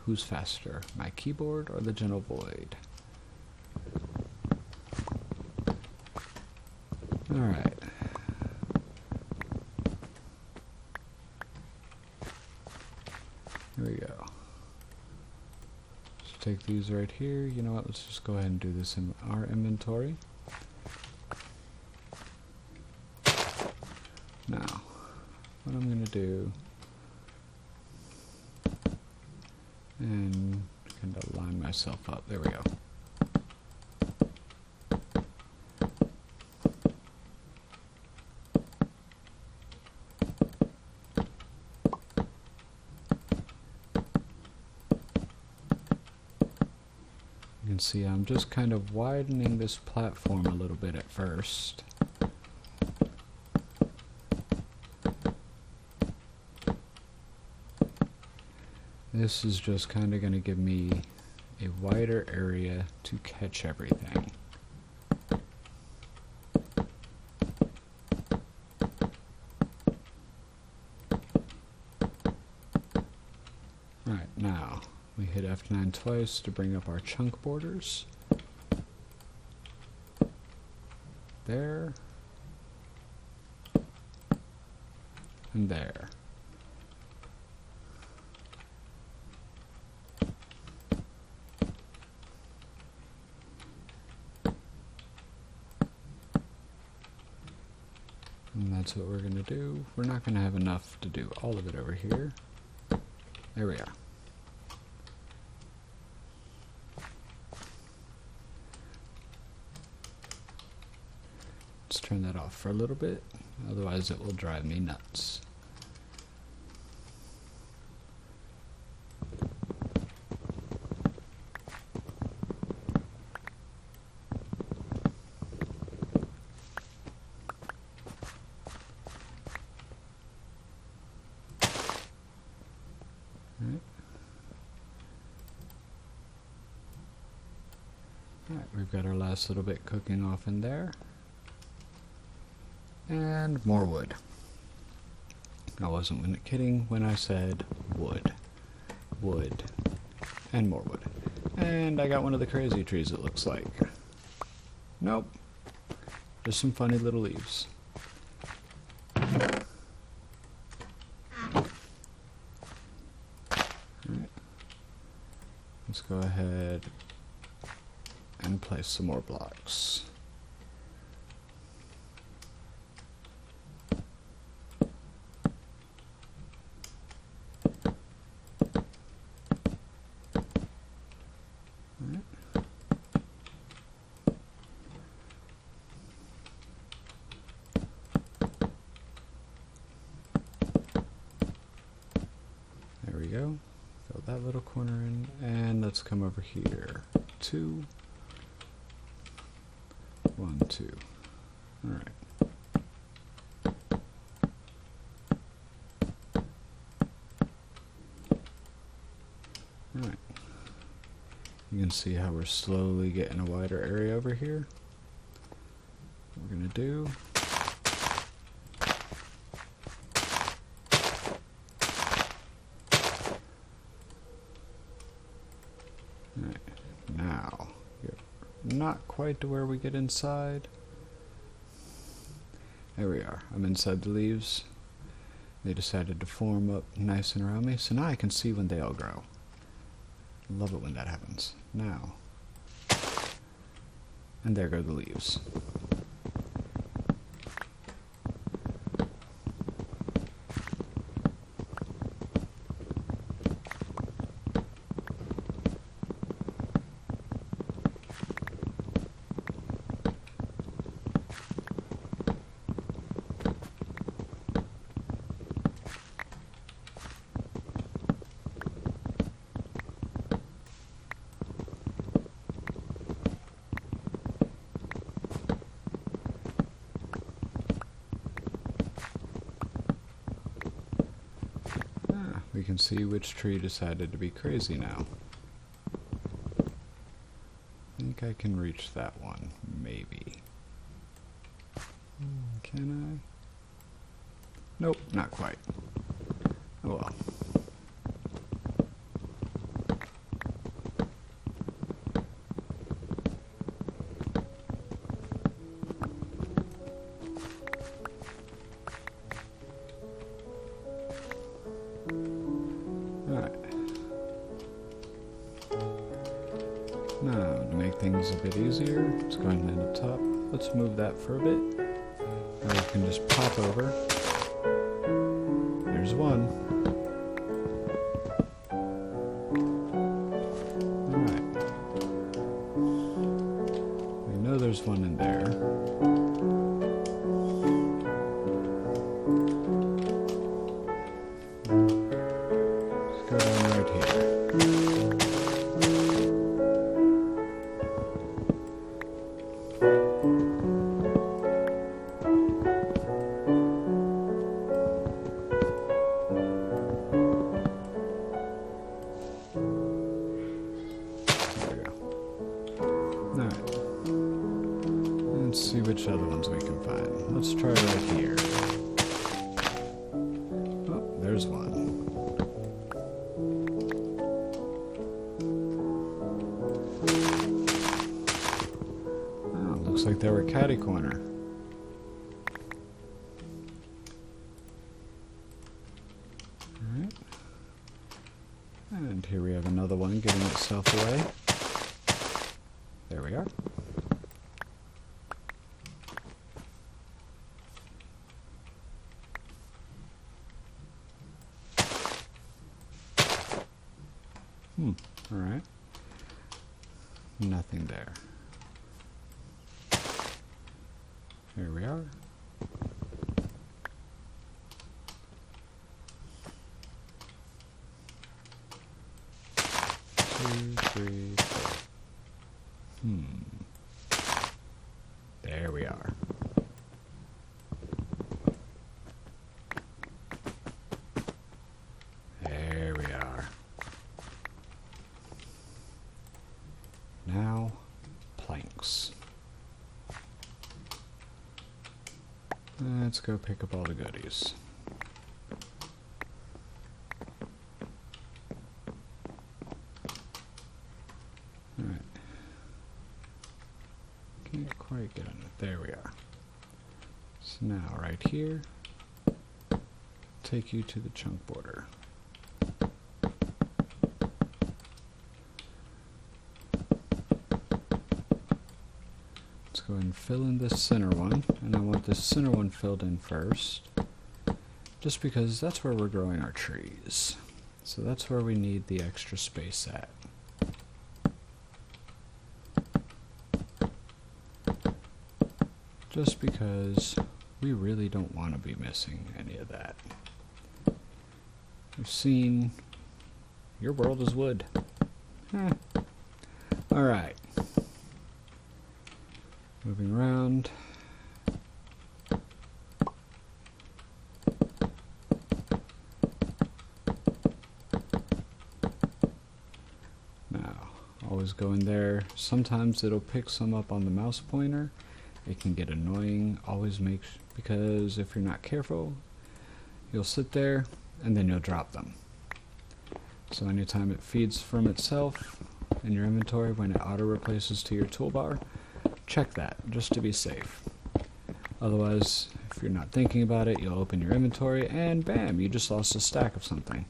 S1: Who's faster, my keyboard or the gentle void? Alright. Here we go. Let's take these right here. You know what, let's just go ahead and do this in our inventory. Now, what I'm going to do, and kind of line myself up. There we go. You can see I'm just kind of widening this platform a little bit at first. This is just kind of going to give me a wider area to catch everything. Alright, now we hit F9 twice to bring up our chunk borders. There. And there. And that's what we're going to do. We're not going to have enough to do all of it over here. There we are. Let's turn that off for a little bit, otherwise it will drive me nuts. Alright, we've got our last little bit cooking off in there. And more wood. I wasn't kidding when I said wood. Wood. And more wood. And I got one of the crazy trees, it looks like. Nope. Just some funny little leaves. Alright. Let's go ahead and place some more blocks. There we go. Fill that little corner in, and let's come over here. 2, 1, 2. All right. All right. You can see how we're slowly getting a wider area over here. What we're gonna do. Now, not quite to where we get inside. There we are. I'm inside the leaves. They decided to form up nice and around me, so now I can see when they all grow. Love it when that happens. Now. And there go the leaves. We can see which tree decided to be crazy now. I think I can reach that one, maybe. Can I? Nope, not quite. Oh well. Now, to make things a bit easier, let's go ahead and end up top. Let's move that for a bit. Now we can just pop over. There's one. Alright. We know there's one in there. Let's go down right here. Let's see which other ones we can find. Let's try right here. Oh, there's one. Oh, looks like they were catty corner. Alright. And here we have another one getting itself away. There we are. Alright. Nothing there. Here we are. Two, three, four. There we are. There we are. Now, planks. Let's go pick up all the goodies. Alright. Can't quite get on it. There we are. So now, right here, take you to the chunk border. Go ahead and fill in this center one, and I want this center one filled in first, just because that's where we're growing our trees. So that's where we need the extra space at. Just because we really don't want to be missing any of that. We've seen your world is wood. Alright. Moving around. Now, always go in there. Sometimes it'll pick some up on the mouse pointer. It can get annoying. Always make, because if you're not careful, you'll sit there and then you'll drop them. So anytime it feeds from itself in your inventory when it auto replaces to your toolbar, check that, just to be safe. Otherwise, if you're not thinking about it, you'll open your inventory and bam, you just lost a stack of something.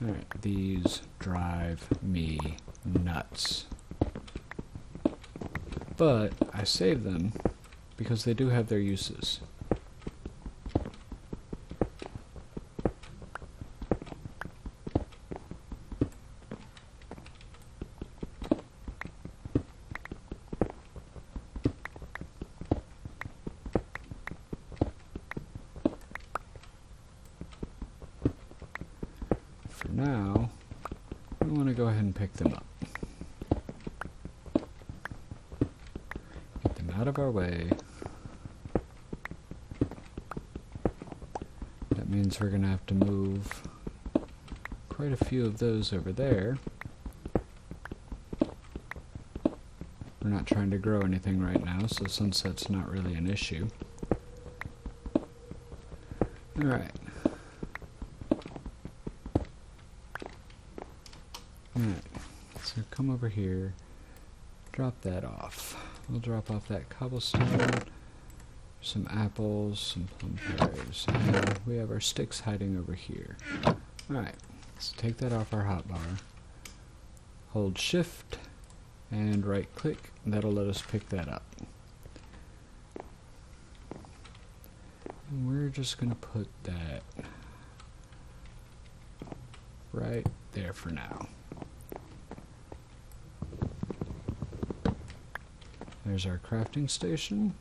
S1: Alright, these drive me nuts. But I save them because they do have their uses. For now, we want to go ahead and pick them up. Get them out of our way. That means we're going to have to move quite a few of those over there. We're not trying to grow anything right now, so sunset's not really an issue. Alright. Alright, so come over here, drop that off. We'll drop off that cobblestone, some apples, some plum berries, and we have our sticks hiding over here. Alright, so take that off our hotbar. Hold shift and right click, that'll let us pick that up. And we're just going to put that right there for now. There's our crafting station.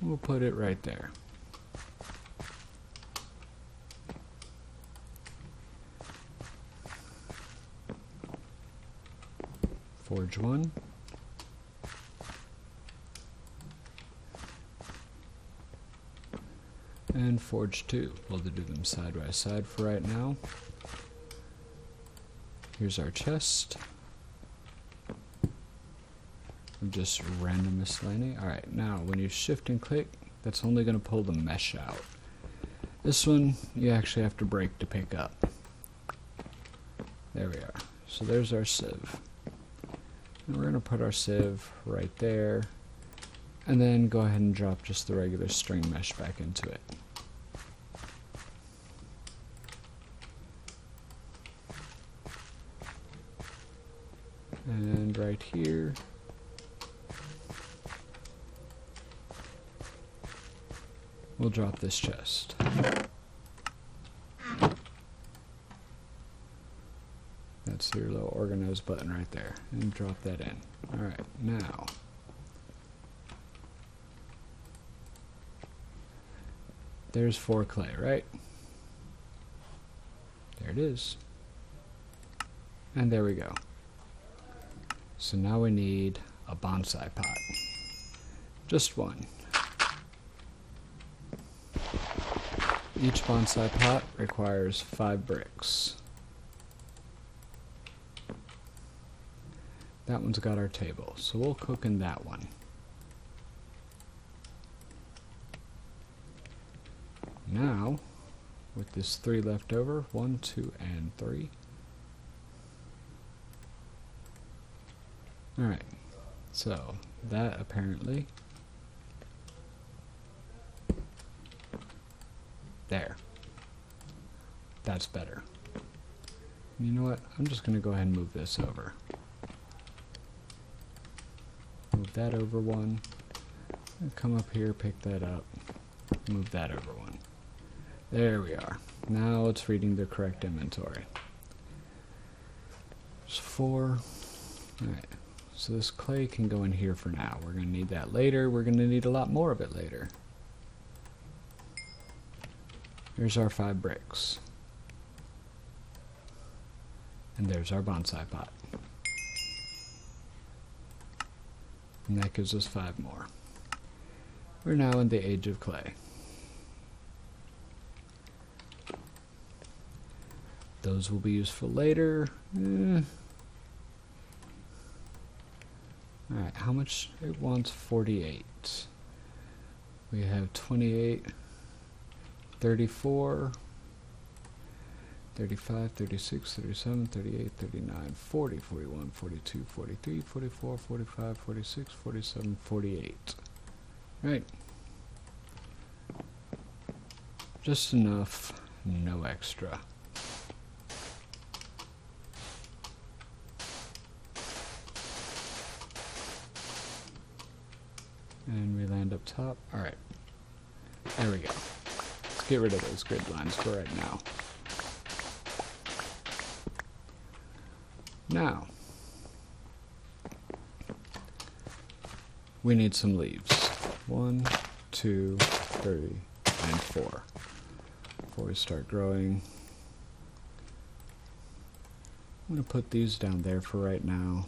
S1: We'll put it right there. Forge 1. And Forge 2. We'll do them side by side for right now. Here's our chest. Just random miscellany. Alright, now when you shift and click, that's only going to pull the mesh out. This one, you actually have to break to pick up. There we are. So there's our sieve. And we're going to put our sieve right there. And then go ahead and drop just the regular string mesh back into it. And right here, we'll drop this chest. So your little organize button right there, and drop that in. Alright, now there's 4 clay, right? There it is. And there we go. So now we need a bonsai pot. Just one. Each bonsai pot requires 5 bricks. That one's got our table, so we'll cook in that one. Now, with this 3 left over, 1, 2, and 3. Alright, so that apparently, there. That's better. You know what? I'm just going to go ahead and move this over. Move that over 1. Come up here, pick that up. Move that over 1. There we are. Now it's reading the correct inventory. There's 4. Alright. So this clay can go in here for now. We're going to need that later. We're going to need a lot more of it later. Here's our 5 bricks. And there's our bonsai pot. And that gives us 5 more. We're now in the age of clay. Those will be useful later. Alright, how much? It wants 48. We have 28, 34, 35, 36, 37, 38, 39, 40, 41, 42, 43, 44, 45, 46, 47, 48. Right. Just enough, no extra. And we land up top. Alright. There we go. Let's get rid of those grid lines for right now. Now, we need some leaves. 1, 2, 3, and 4. Before we start growing, I'm going to put these down there for right now.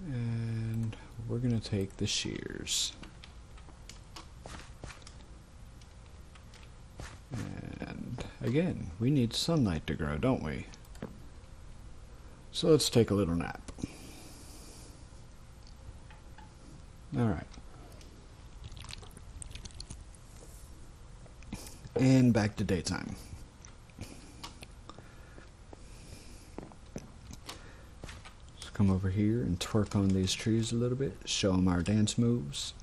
S1: And we're going to take the shears. And again, we need sunlight to grow, don't we? So let's take a little nap. Alright. And back to daytime. Let's come over here and twerk on these trees a little bit. Show them our dance moves.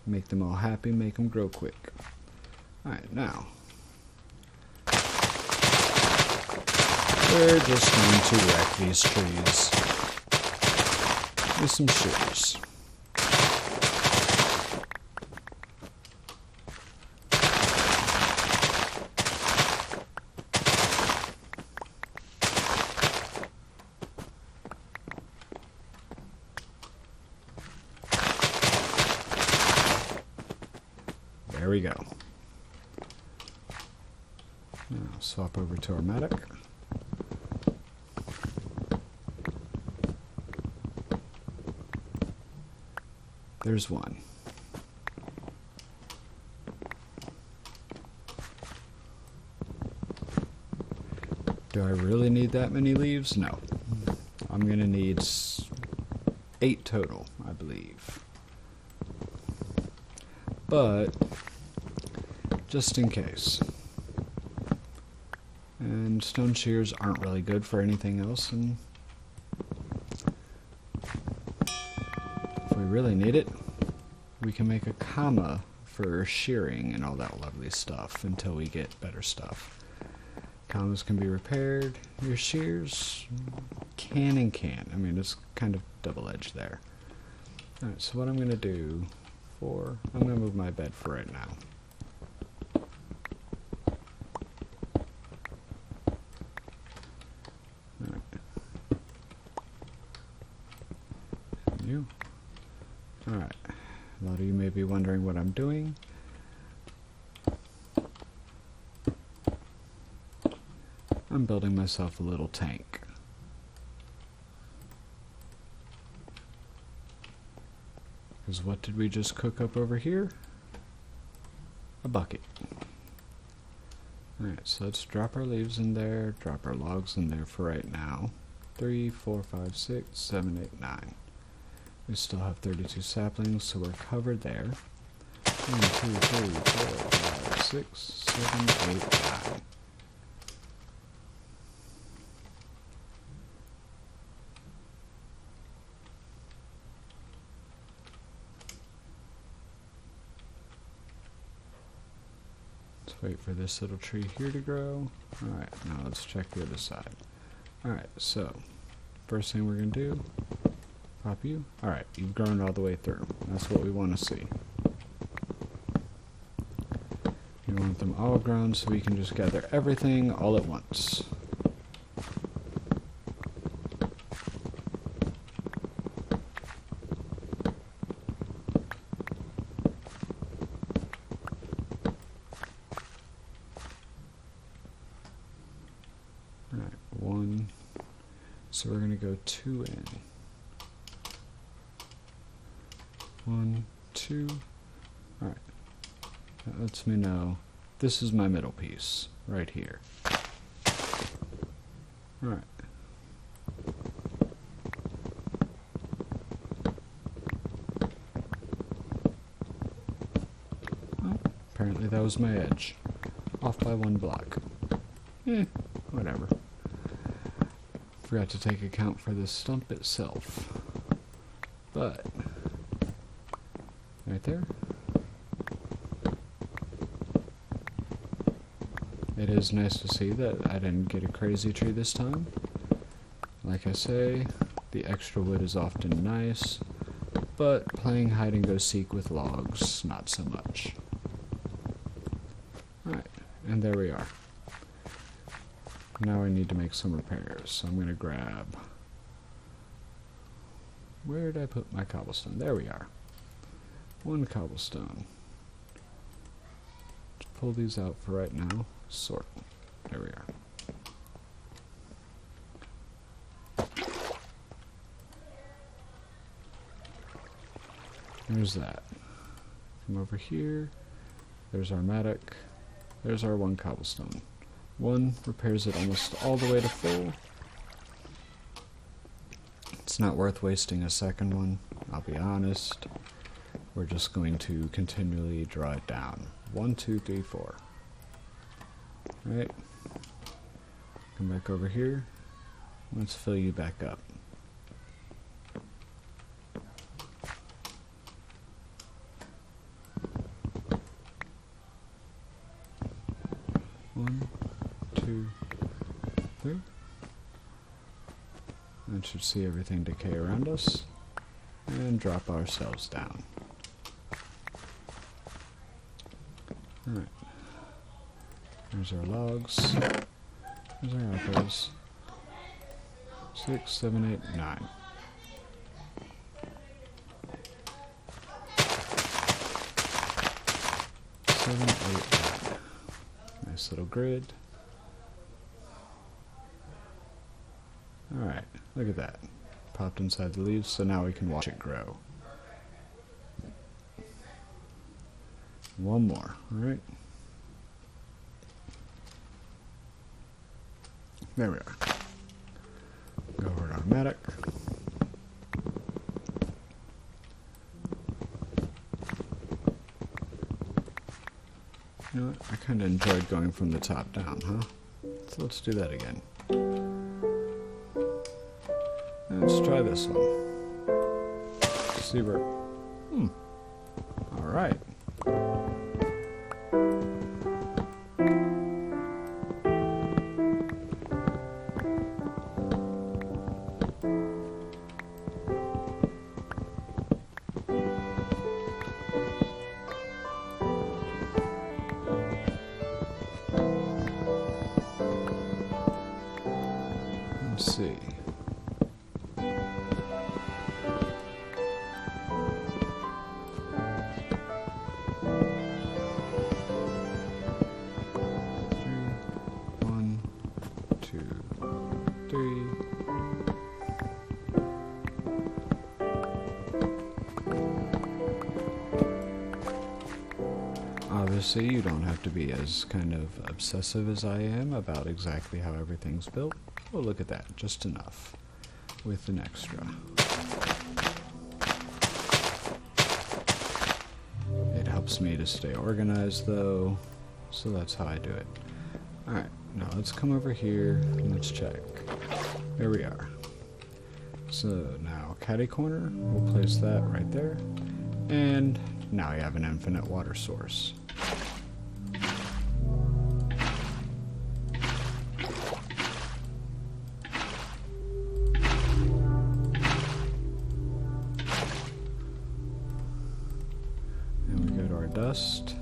S1: Make them all happy, make them grow quick. Alright, now we're just going to wreck these trees with some shears. There we go. Now swap over to our mattock. There's one. Do I really need that many leaves? No. I'm going to need 8 total, I believe. But just in case. And stone shears aren't really good for anything else, and if we really need it, we can make a comma for shearing and all that lovely stuff until we get better stuff. Commas can be repaired. Your shears can and can't. I mean, it's kind of double-edged there. Alright, so what I'm going to do I'm going to move my bed for right now. Alright, a lot of you may be wondering what I'm doing. I'm building myself a little tank. Because what did we just cook up over here? A bucket. Alright, so let's drop our leaves in there, drop our logs in there for right now. 3, 4, 5, 6, 7, 8, 9. We still have 32 saplings, so we're covered there. 1, 2, 3, 4, 5, 6, 7, 8, 9. Let's wait for this little tree here to grow. Alright, now let's check the other side. Alright, so first thing we're going to do, pop you. Alright, you've grown all the way through. That's what we want to see. You want them all grown so we can just gather everything all at once. Alright, 1. So we're going to go 2 in. 1, 2. Alright. That lets me know this is my middle piece, right here. Alright. Oh, apparently that was my edge. Off by 1 block. Whatever. Forgot to take account for the stump itself. But right there. It is nice to see that I didn't get a crazy tree this time. Like I say, the extra wood is often nice, but playing hide and go seek with logs, not so much. Alright, and there we are. Now I need to make some repairs, so I'm going to grab... Where did I put my cobblestone? There we are. 1 cobblestone. Just pull these out for right now. Sort. There we are. There's that. Come over here. There's our mattock. There's our 1 cobblestone. 1 repairs it almost all the way to full. It's not worth wasting a second one, I'll be honest. We're just going to continually draw it down. 1, 2, 3, 4. Right. Come back over here. Let's fill you back up. One, 2, 3. And should see everything decay around us. And drop ourselves down. Alright. There's our logs. There's our apples. 6, 7, 8, 9. Seven, 8, 9. Nice little grid. Alright, look at that. Popped inside the leaves, so now we can watch it grow. 1 more, alright? There we are. Go over to our mattock. You know what? I kind of enjoyed going from the top down, huh? So let's do that again. Let's try this one. See where... Alright. Let's see. privacy. You don't have to be as kind of obsessive as I am about exactly how everything's built. Oh, look at that, just enough with an extra. It helps me to stay organized though, so that's how I do it. Alright, now let's come over here and let's check. There we are. So now caddy corner, we'll place that right there. And now we have an infinite water source. And we go to our dust.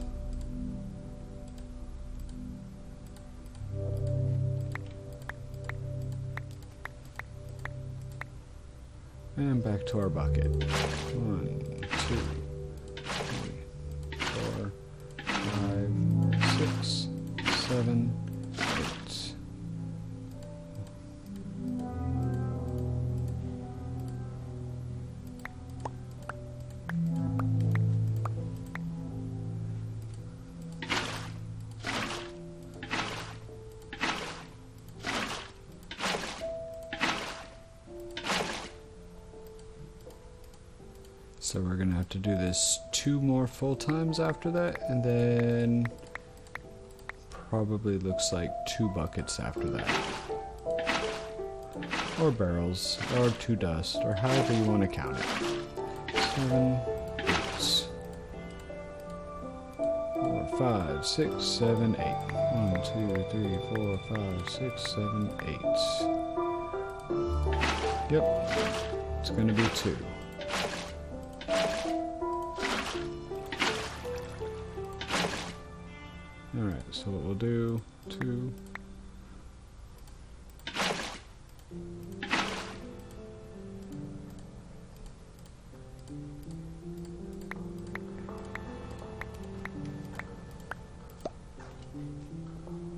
S1: And back to our bucket. 1, 2, 3, 4, 5, 6, 7, 8. So we're gonna have to do this 2 more full times after that, and then probably looks like 2 buckets after that. Or barrels, or 2 dust, or however you want to count it. 7, 8. 4, 5, 6, 7, 8. 1, 2, 3, 4, 5, 6, 7, 8. Yep, it's gonna be 2. Alright, so what we'll do, 2.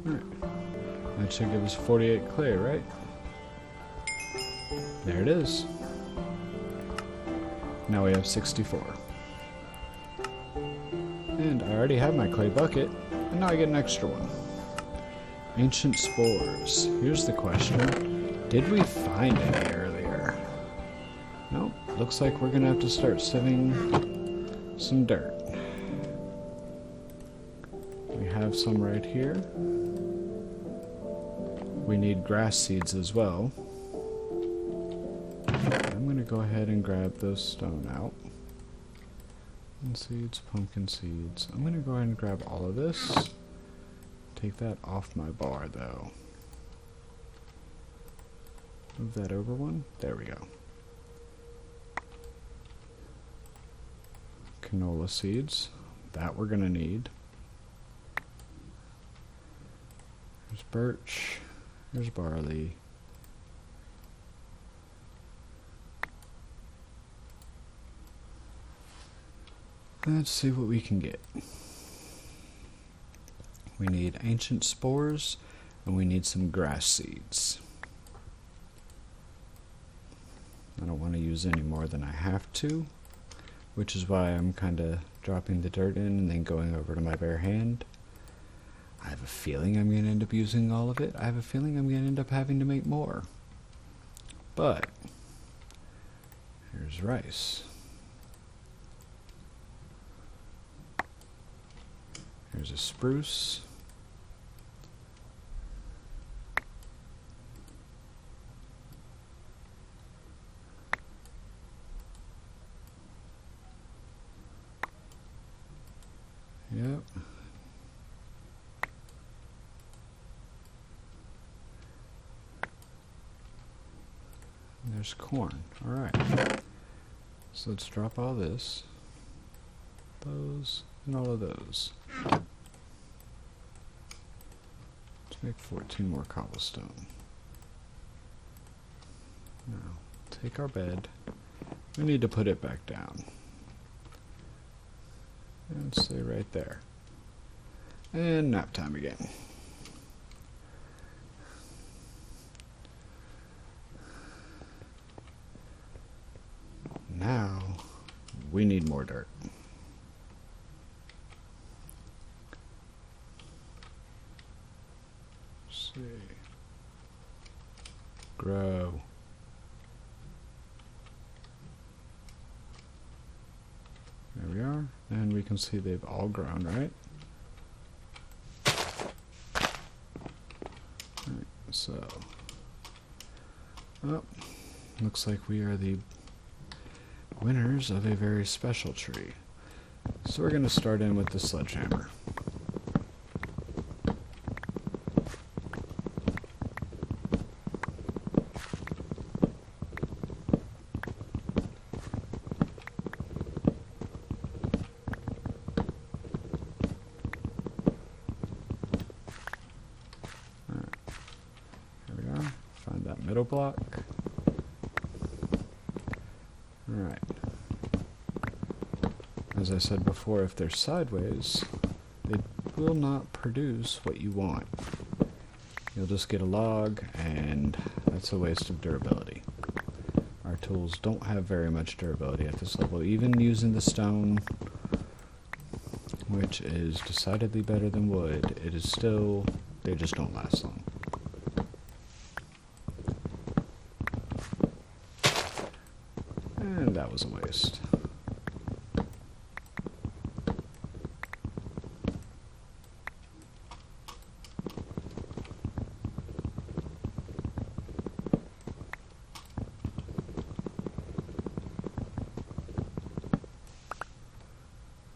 S1: Alright, that should give us 48 clay, right? There it is. Now we have 64. And I already have my clay bucket. And now I get an extra one. Ancient spores. Here's the question. Did we find any earlier? Nope. Looks like we're gonna have to start sieving some dirt. We have some right here. We need grass seeds as well. I'm gonna go ahead and grab those stone out. Seeds, pumpkin seeds. I'm gonna go ahead and grab all of this. Take that off my bar though. Move that over one. There we go. Canola seeds. That we're gonna need. There's birch. There's barley. Let's see what we can get. We need ancient spores, and we need some grass seeds. I don't want to use any more than I have to, which is why I'm kind of dropping the dirt in and then going over to my bare hand. I have a feeling I'm going to end up using all of it. I have a feeling I'm going to end up having to make more. But, here's rice. Here's a spruce. Yep. And there's corn. All right. So let's drop all this, those, and all of those. Let's make 14 more cobblestone. Now, take our bed. We need to put it back down. And stay right there. And nap time again. Now, we need more dirt. Grow. There we are. And we can see they've all grown, right? Alright, so. Oh, looks like we are the winners of a very special tree. So we're going to start in with the sledgehammer. Alright, here we are. Find that middle block. Alright. As I said before, if they're sideways, they will not produce what you want. You'll just get a log, and that's a waste of durability. Our tools don't have very much durability at this level. Even using the stone, which is decidedly better than wood, it is still, they just don't last long. And that was a waste.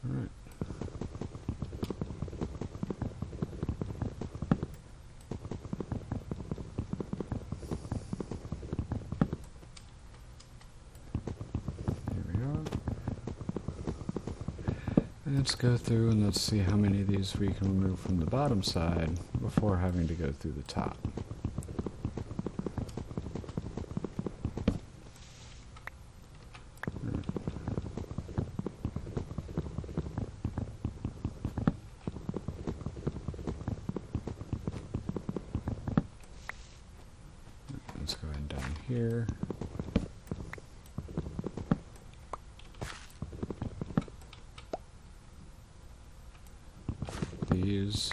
S1: Alright. Let's go through and let's see how many of these we can remove from the bottom side before having to go through the top. Let's go ahead down here. These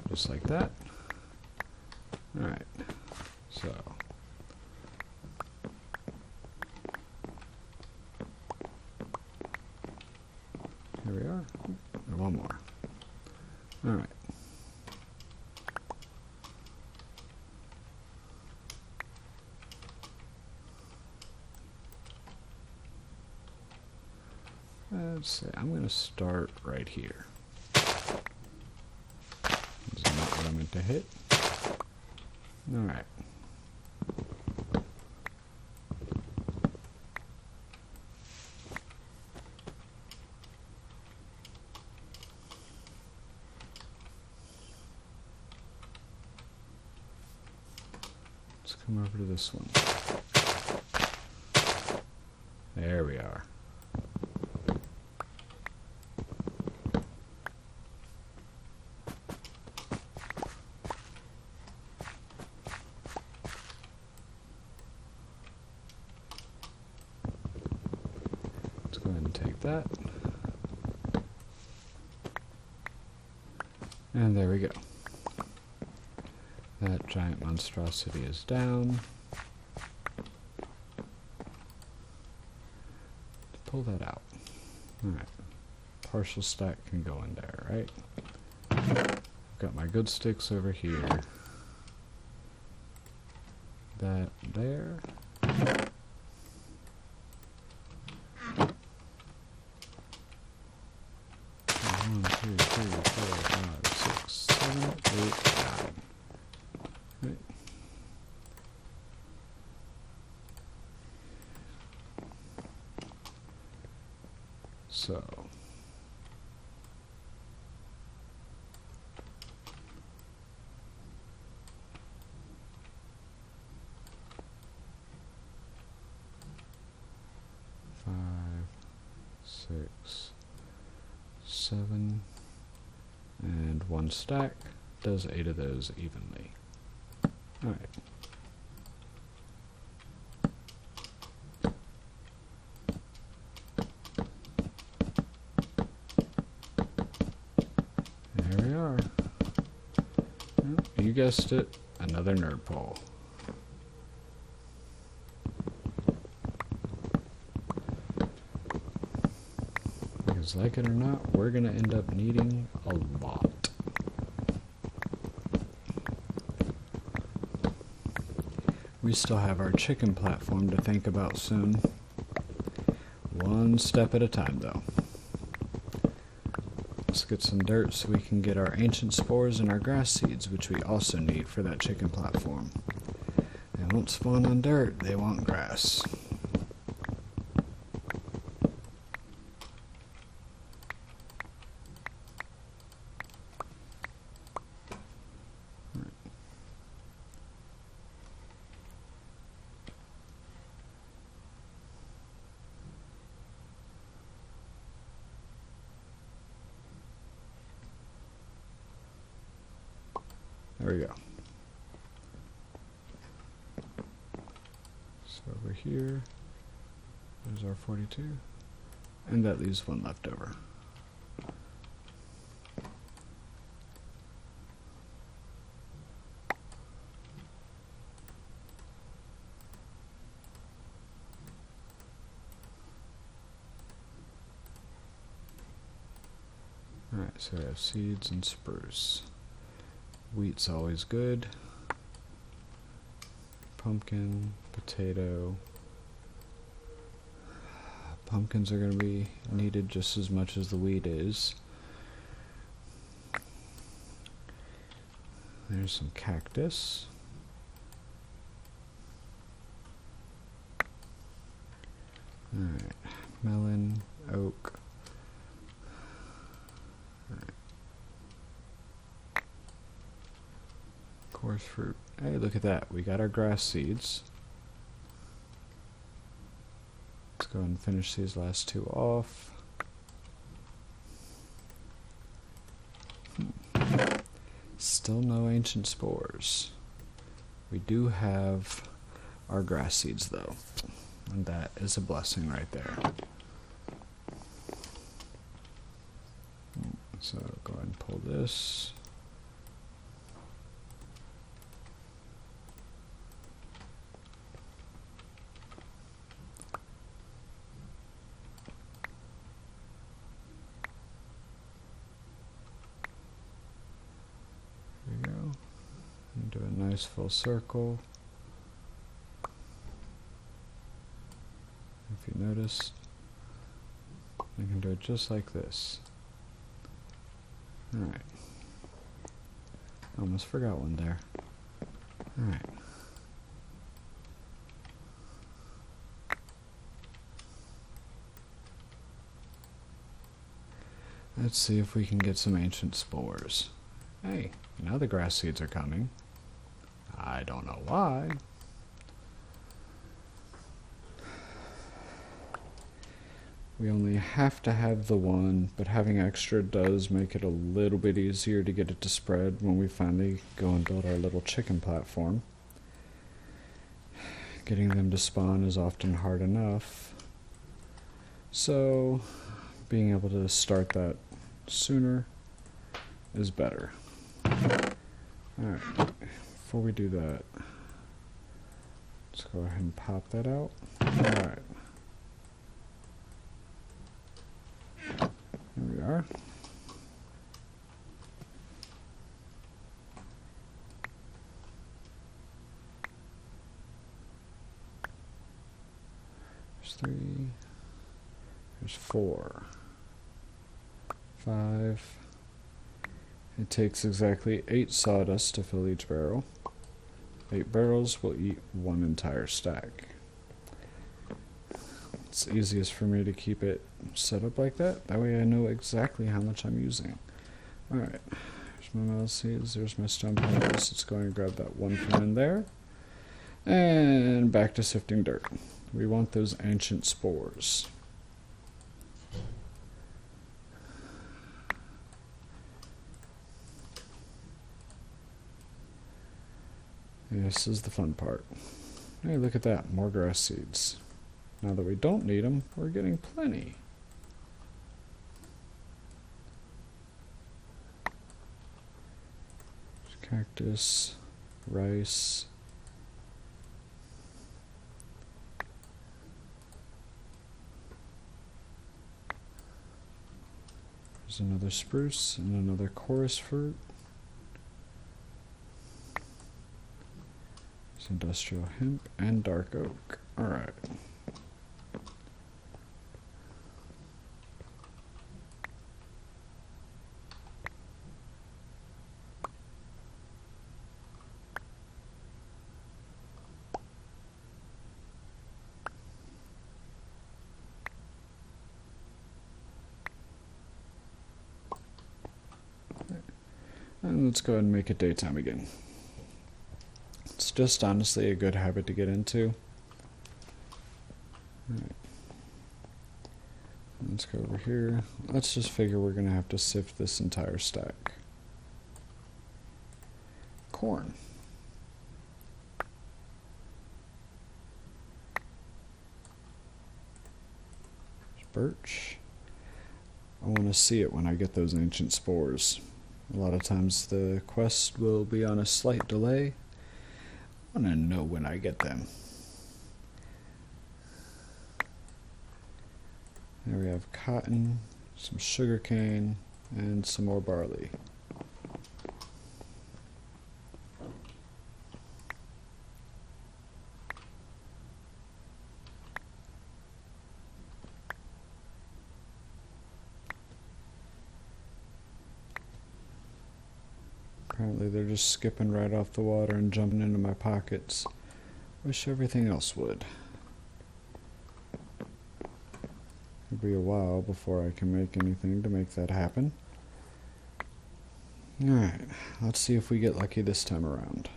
S1: just like that. Alright, so here we are. And one more. Alright. Let's see, I'm going to start right here. This is not what I meant to hit. Alright. Let's come over to this one. There we are. Go ahead and take that. And there we go. That giant monstrosity is down. Pull that out. Alright. Partial stack can go in there, right? I've got my good sticks over here. That there. 1, 2, 3, 4, 5, 6, 7, 8, 9. Right. So five, 6, 7, and 1 stack does 8 of those evenly. Alright. There we are. Well, you guessed it, another nerd pole. Because like it or not, we're going to end up needing a lot. We still have our chicken platform to think about soon. One step at a time, though. Let's get some dirt so we can get our ancient spores and our grass seeds, which we also need for that chicken platform. They won't spawn on dirt, they want grass. There we go. So over here, there's our 42, and that leaves one left over. Alright, so we have seeds and spruce. Wheat's always good. Pumpkin, potato. Pumpkins are going to be needed just as much as the wheat is. There's some cactus. Alright, melon, oak. Coarse fruit. Hey, look at that. We got our grass seeds. Let's go ahead and finish these last two off. Still no ancient spores. We do have our grass seeds though, and that is a blessing right there. So go ahead and pull this. Do a nice full circle. If you notice, I can do it just like this. Alright. Almost forgot one there. Alright. Let's see if we can get some ancient spores. Hey, now the grass seeds are coming. I don't know why. We only have to have the one, but having extra does make it a little bit easier to get it to spread when we finally go and build our little chicken platform. Getting them to spawn is often hard enough. So, being able to start that sooner is better. Alright. Before we do that, let's go ahead and pop that out. Alright. Here we are. There's 3. There's 4. 5. It takes exactly 8 sawdust to fill each barrel. 8 barrels will eat 1 entire stack. It's easiest for me to keep it set up like that. That way I know exactly how much I'm using. Alright, there's my metal seeds, there's my stone pebbles. Let's go and grab that one from in there. And back to sifting dirt. We want those ancient spores. This is the fun part. Hey, look at that, more grass seeds. Now that we don't need them, we're getting plenty. There's cactus. rice. There's another spruce and another chorus fruit. There's industrial hemp and dark oak. Alright. And let's go ahead and make it daytime again. It's just honestly a good habit to get into. Alright. Let's go over here. Let's just figure we're going to have to sift this entire stack. Corn. Birch. I want to see it when I get those ancient spores. A lot of times the quest will be on a slight delay. I want to know when I get them. There we have cotton, some sugar cane, and some more barley. Apparently they're just skipping right off the water and jumping into my pockets. Wish everything else would. It'll be a while before I can make anything to make that happen. Alright, let's see if we get lucky this time around.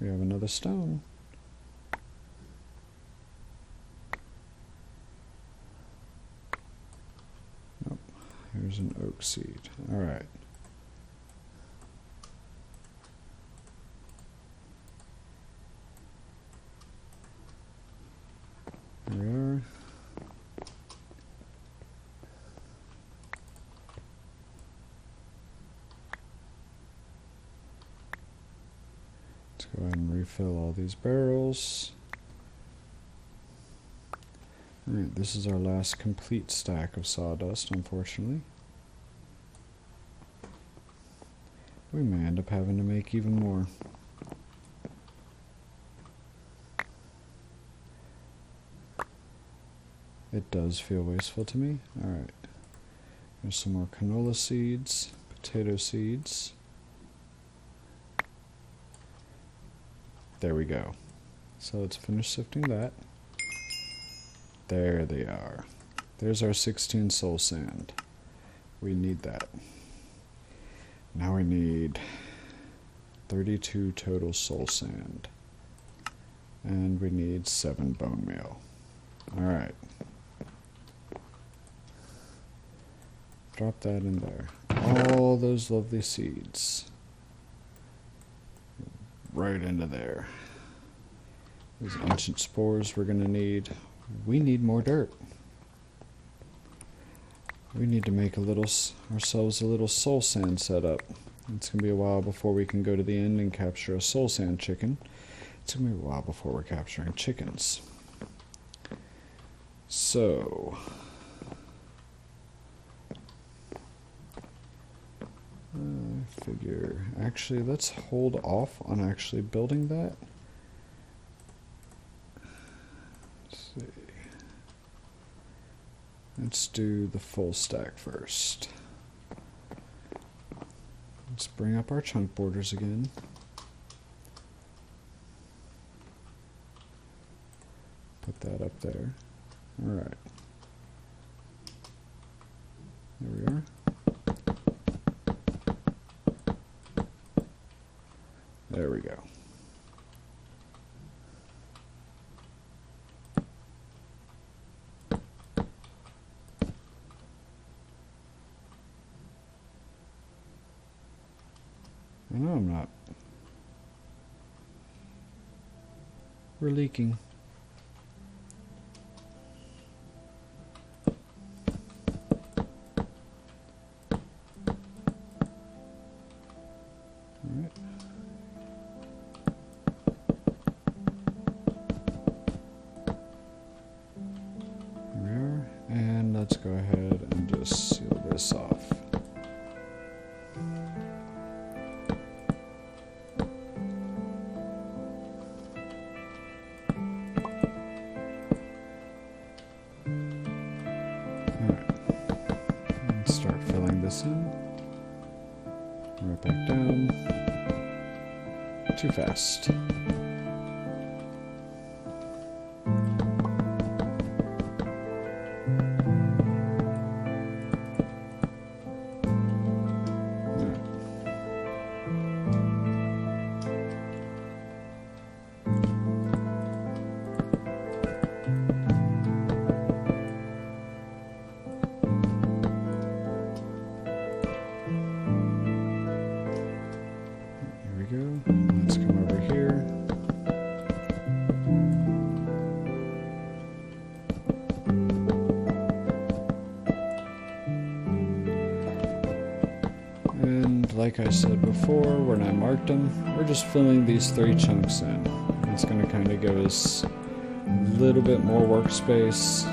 S1: We have another stone. Nope. Here's an oak seed. Alright. Here we are. Let's go ahead and refill all these barrels. Alright, this is our last complete stack of sawdust, unfortunately. We may end up having to make even more. It does feel wasteful to me. Alright. There's some more canola seeds, potato seeds. There we go. So let's finish sifting that. There they are. There's our 16 soul sand. We need that. Now we need 32 total soul sand. And we need 7 bone meal. Alright. Drop that in there. All those lovely seeds. Right into there. These ancient spores we're going to need. We need more dirt. We need to make ourselves a little soul sand setup. It's going to be a while before we can go to the end and capture a soul sand chicken. It's going to be a while before we're capturing chickens. So, I figure, actually, let's hold off on actually building that. Let's see. Let's do the full stack first. Let's bring up our chunk borders again. Put that up there. Alright. There we are. There we go. No, I'm not. We're leaking. start filling this in. Right back down. Too fast. Let's come over here. And like I said before, when I marked them, we're just filling these 3 chunks in. It's going to kind of give us a little bit more workspace.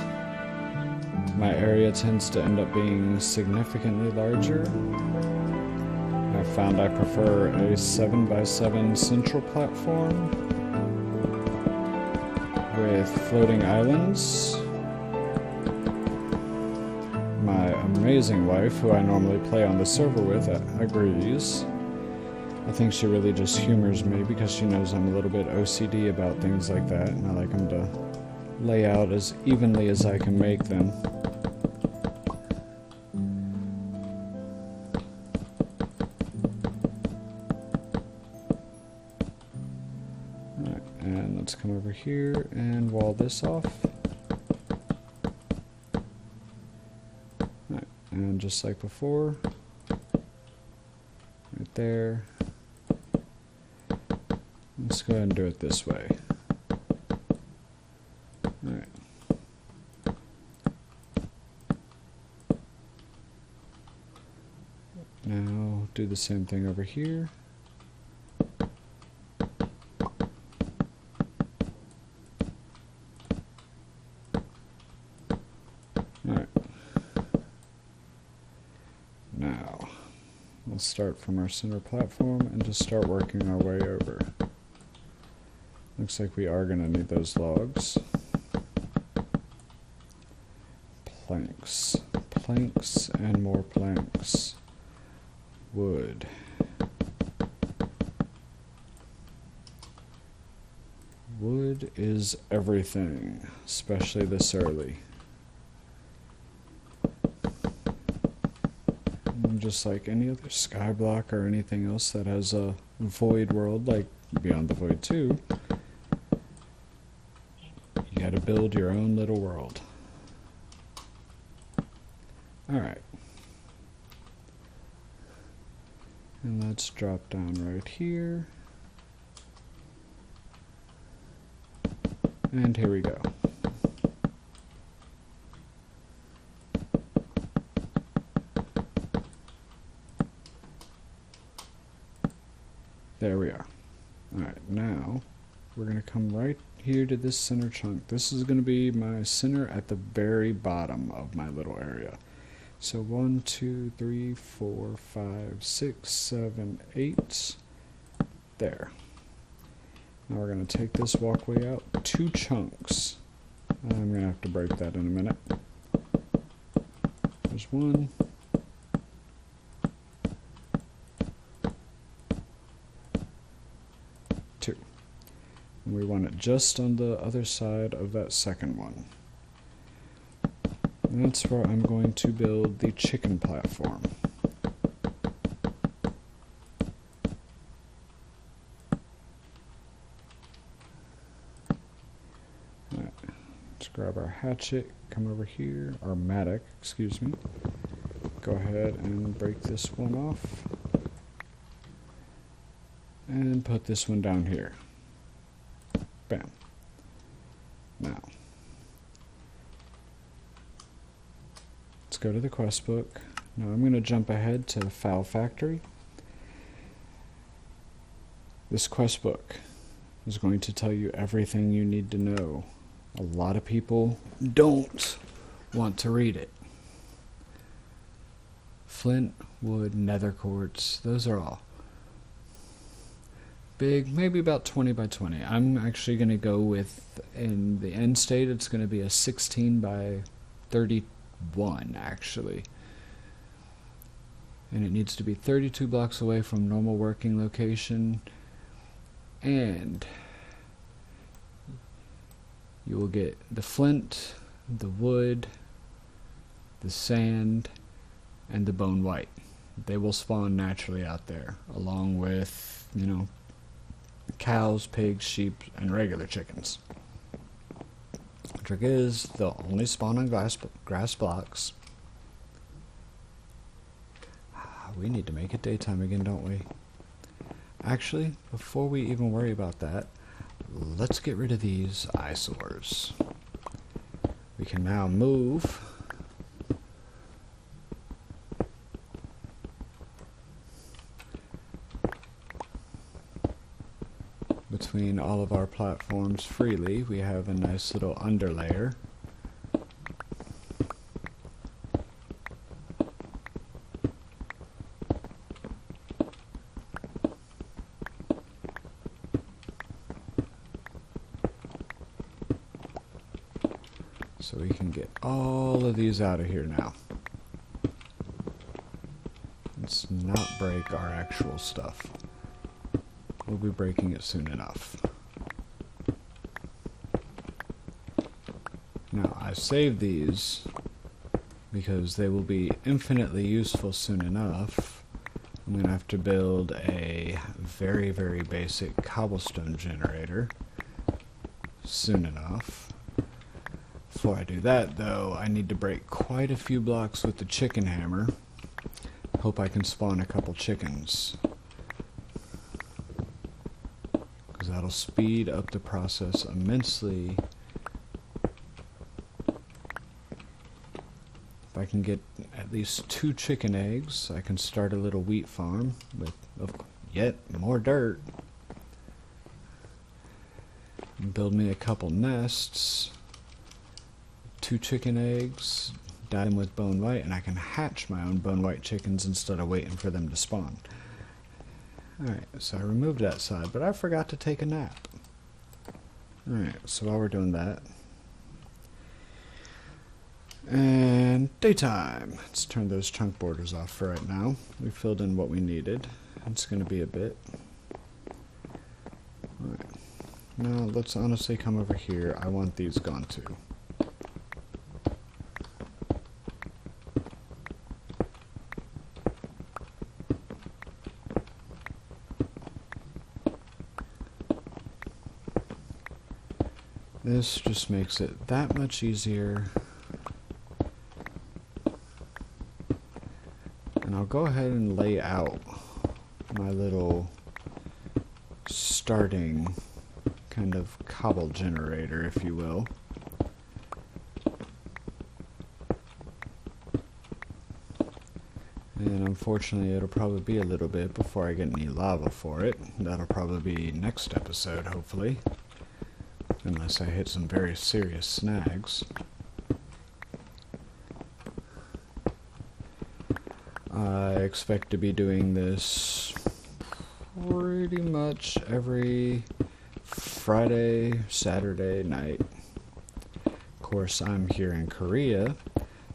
S1: My area tends to end up being significantly larger. I found I prefer a 7x7 central platform with floating islands. My amazing wife, who I normally play on the server with, agrees. I think she really just humors me because she knows I'm a little bit OCD about things like that, and I like them to lay out as evenly as I can make them. And let's come over here and wall this off. Right, and just like before, right there. Let's go ahead and do it this way. Alright. Now do the same thing over here. Alright. Now, let's start from our center platform and just start working our way over. Looks like we are going to need those logs. Planks. Planks and more planks. Wood. Wood is everything, especially this early. And just like any other skyblock or anything else that has a void world, like Beyond the Void 2, you gotta build your own little world. Alright. And let's drop down right here. And here we go. There we are. Alright, now we're going to come right here to this center chunk. This is going to be my center at the very bottom of my little area. So 1, 2, 3, 4, 5, 6, 7, 8. There. Now we're going to take this walkway out 2 chunks. I'm going to have to break that in a minute. There's 1. 2. And we want it just on the other side of that second one. And that's where I'm going to build the chicken platform. Alright, let's grab our hatchet, come over here, our mattock, excuse me. Go ahead and break this one off. And put this one down here. Bam. Now, let's go to the quest book. Now I'm going to jump ahead to Fowl Factory. This quest book is going to tell you everything you need to know. A lot of people don't want to read it. Flint, wood, nether quartz, those are all big, maybe about 20 by 20. I'm actually going to go with, in the end state, it's going to be a 16 by 31 actually. And it needs to be 32 blocks away from normal working location. And you will get the flint, the wood, the sand, and the bone white. They will spawn naturally out there, along with, you know, cows, pigs, sheep, and regular chickens. The trick is, they'll only spawn on grass blocks. We need to make it daytime again, don't we? Actually, before we even worry about that, let's get rid of these eyesores. We can now move between all of our platforms freely. We have a nice little underlayer. So we can get all of these out of here now. Let's not break our actual stuff. We'll be breaking it soon enough. Now, I saved these because they will be infinitely useful soon enough. I'm going to have to build a very, very basic cobblestone generator soon enough. Before I do that, though, I need to break quite a few blocks with the chicken hammer. Hope I can spawn a couple chickens, because that'll speed up the process immensely. If I can get at least 2 chicken eggs, I can start a little wheat farm with yet more dirt. And build me a couple nests. 2 chicken eggs, dye them with bone white, and I can hatch my own bone white chickens instead of waiting for them to spawn. Alright, so I removed that side, but I forgot to take a nap. Alright, so while we're doing that, and daytime. Let's turn those chunk borders off for right now. We filled in what we needed. It's going to be a bit. Alright, now let's honestly come over here. I want these gone too. This just makes it that much easier. And I'll go ahead and lay out my little starting kind of cobble generator, if you will. And unfortunately, it'll probably be a little bit before I get any lava for it. That'll probably be next episode, hopefully. Unless I hit some very serious snags. I expect to be doing this pretty much every Friday, Saturday night. Of course, I'm here in Korea,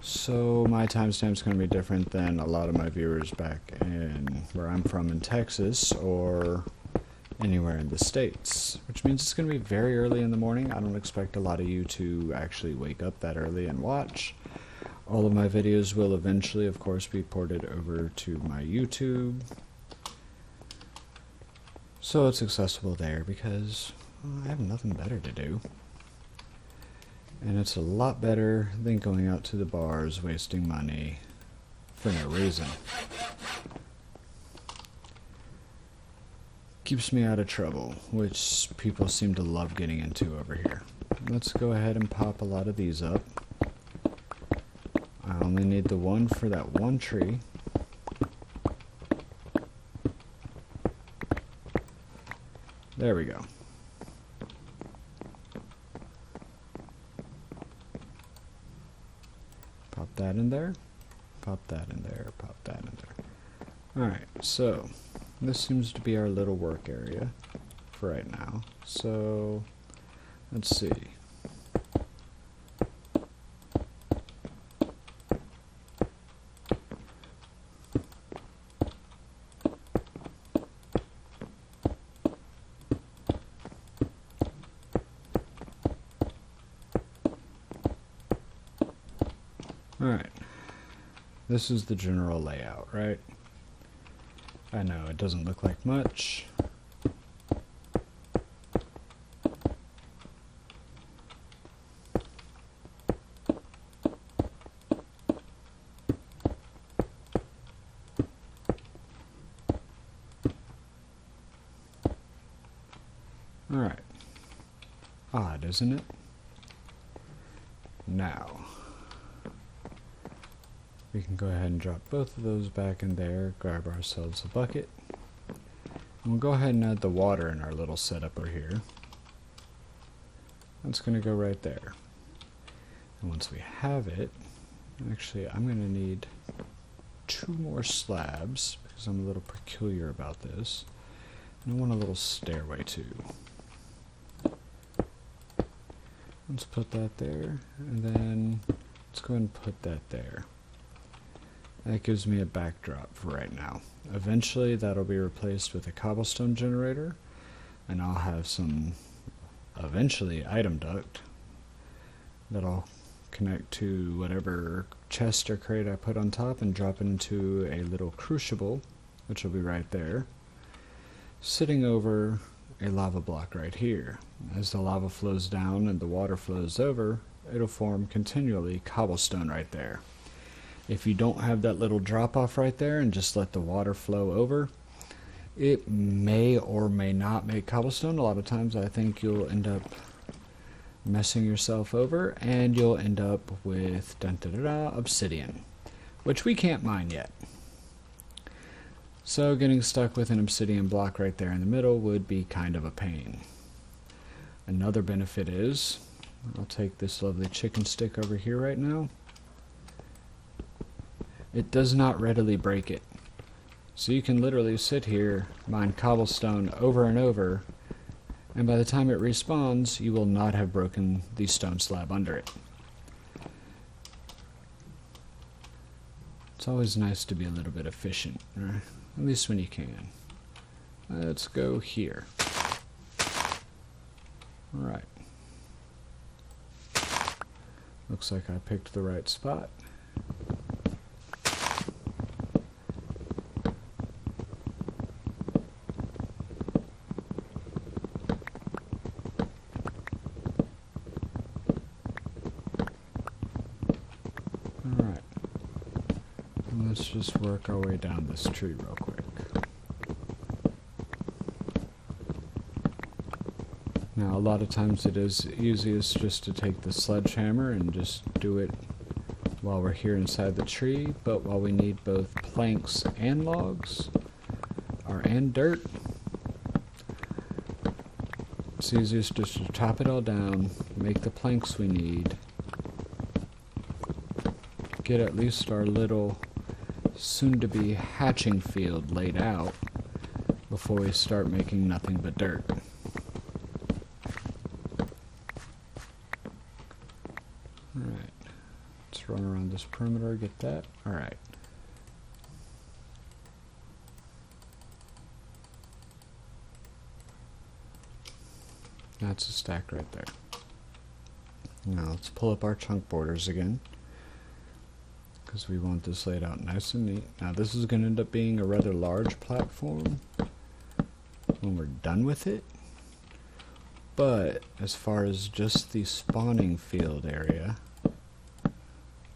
S1: so my timestamp's going to be different than a lot of my viewers back in where I'm from in Texas or anywhere in the States, which means it's going to be very early in the morning. I don't expect a lot of you to actually wake up that early and watch. All of my videos will eventually, of course, be ported over to my YouTube, so it's accessible there because I have nothing better to do. And it's a lot better than going out to the bars wasting money for no reason. Keeps me out of trouble, which people seem to love getting into over here. Let's go ahead and pop a lot of these up. I only need the one for that one tree. There we go. Pop that in there. Pop that in there. Pop that in there. Alright, so this seems to be our little work area for right now. So, let's see. Alright. This is the general layout, right? I know it doesn't look like much. Alright. Odd, isn't it? Now, we can go ahead and drop both of those back in there, grab ourselves a bucket, and we'll go ahead and add the water in our little setup over here. That's going to go right there. And once we have it, actually I'm going to need 2 more slabs, because I'm a little peculiar about this. And I want a little stairway too. Let's put that there, and then let's go ahead and put that there. That gives me a backdrop for right now. Eventually that'll be replaced with a cobblestone generator, and I'll have some, eventually, item duct that'll connect to whatever chest or crate I put on top and drop it into a little crucible, which will be right there, sitting over a lava block right here. As the lava flows down and the water flows over, it'll form continually cobblestone right there. If you don't have that little drop off right there and just let the water flow over, it may or may not make cobblestone. A lot of times I think you'll end up messing yourself over and you'll end up with obsidian, which we can't mine yet. So getting stuck with an obsidian block right there in the middle would be kind of a pain. Another benefit is, I'll take this lovely chicken stick over here right now. It does not readily break it. So you can literally sit here, mine cobblestone over and over, and by the time it respawns, you will not have broken the stone slab under it. It's always nice to be a little bit efficient, right? At least when you can. Let's go here. Alright. Looks like I picked the right spot. Alright. Let's just work our way down this tree real quick. Now, a lot of times it is easiest just to take the sledgehammer and just do it while we're here inside the tree, but while we need both planks and logs, and dirt, it's easiest just to chop it all down, make the planks we need, get at least our little soon-to-be hatching field laid out before we start making nothing but dirt. Alright, let's run around this perimeter, get that. Alright. That's a stack right there. Now let's pull up our chunk borders again, because we want this laid out nice and neat. Now this is going to end up being a rather large platform when we're done with it, but as far as just the spawning field area,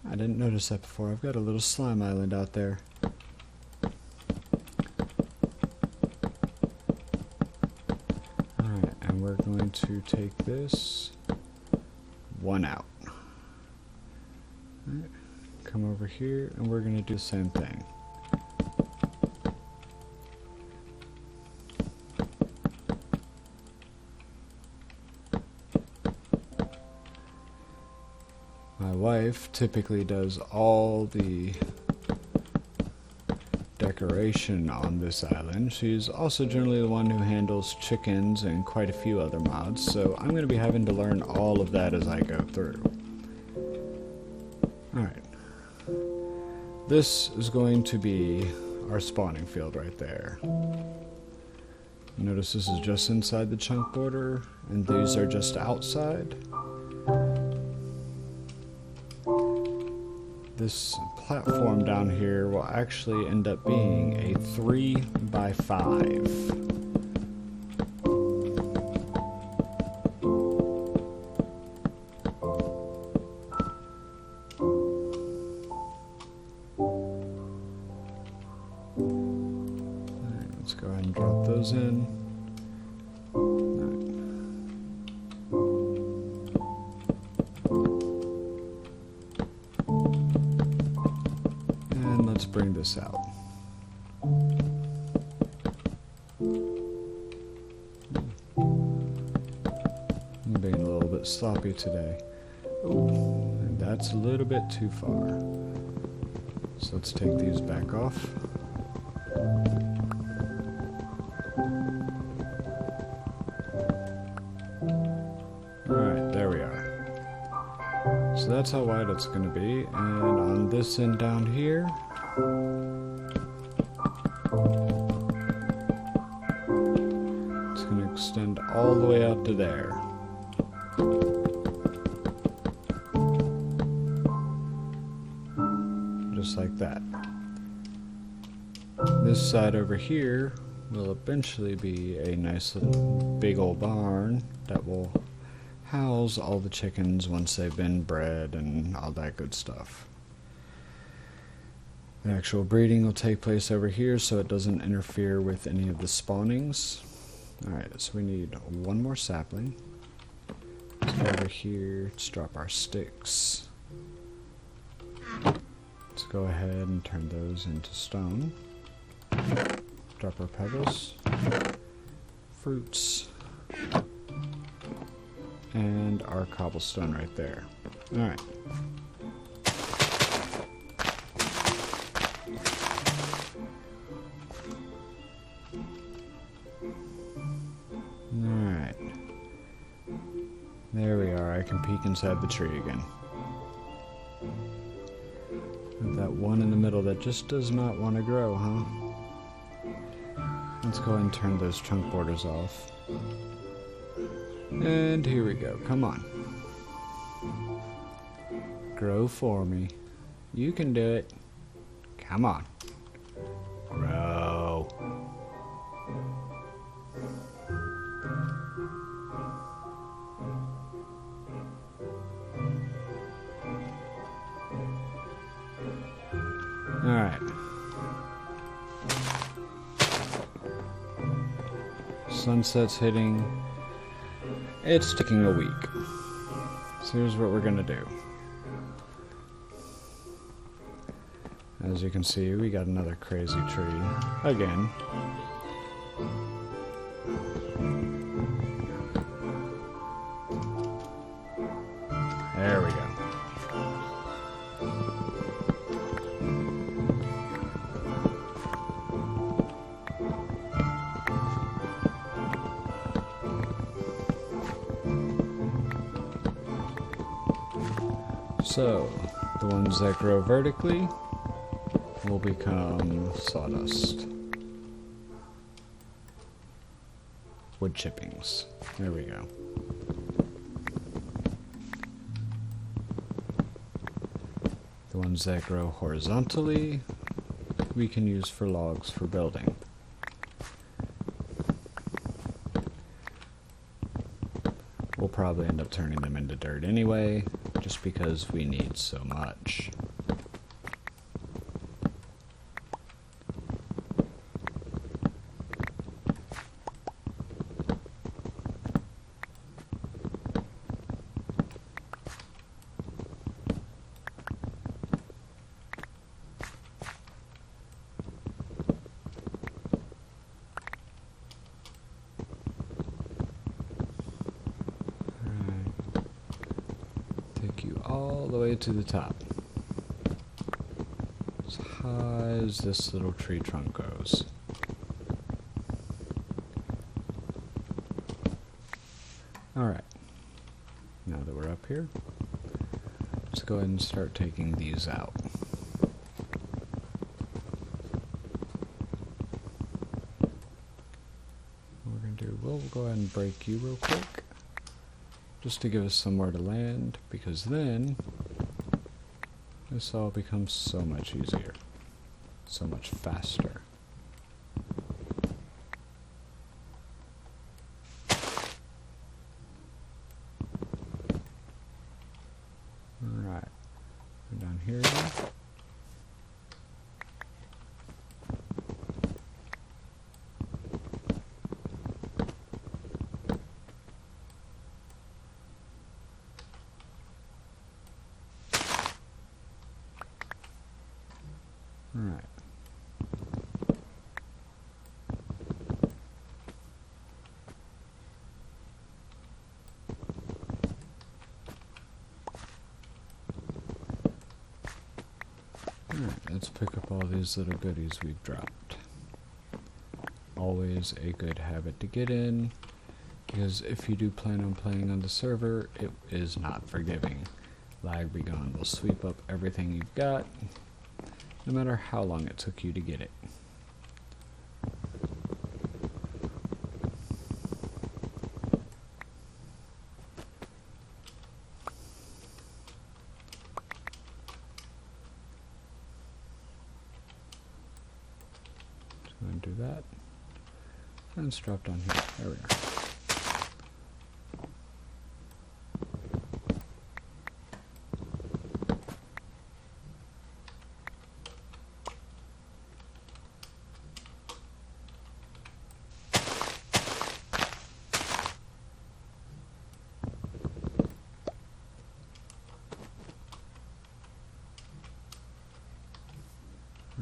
S1: I didn't notice that before. I've got a little slime island out there. Alright, and we're going to take this one out. Alright, come over here and we're going to do the same thing. My wife typically does all the decoration on this island. She's also generally the one who handles chickens and quite a few other mods, so I'm going to be having to learn all of that as I go through. Alright. This is going to be our spawning field right there. Notice this is just inside the chunk border, and these are just outside. this platform down here will actually end up being a 3x5. Let's go ahead and drop those in. And let's bring this out. I'm being a little bit sloppy today. Ooh, and that's a little bit too far. So let's take these back off. Alright, there we are. So that's how wide it's going to be, and on this end down here, it's going to extend all the way out to there. Just like that. This side over here will eventually be a nice little big old barn that will house all the chickens once they've been bred and all that good stuff. The actual breeding will take place over here so it doesn't interfere with any of the spawnings. Alright, so we need one more sapling. Let's go over here, let's drop our sticks. Let's go ahead and turn those into stone. Drop our pebbles, fruits, and our cobblestone right there. Alright. Alright. There we are. I can peek inside the tree again. With that one in the middle that just does not want to grow, huh? Let's go ahead and turn those trunk borders off. And here we go. Come on. Grow for me. You can do it. Come on. Grow. Alright. Sunset's hitting. It's taking a week. So here's what we're gonna do. As you can see, we got another crazy tree. Again. There we go. So, the ones that grow vertically will become sawdust. Wood chippings. There we go. The ones that grow horizontally, we can use for logs for building. We'll probably end up turning them into dirt anyway, just because we need so much. All the way to the top, as high as this little tree trunk goes. Alright, now that we're up here, let's go ahead and start taking these out. What we're going to do, we'll go ahead and break you real quick, just to give us somewhere to land, because then this all becomes so much easier, so much faster. Alright, go down here again. Alright. Alright, let's pick up all these little goodies we've dropped. Always a good habit to get in, because if you do plan on playing on the server, it is not forgiving. Lag be gone will sweep up everything you've got, no matter how long it took you to get it. So I'm going to do that. And it's dropped on here. There we are.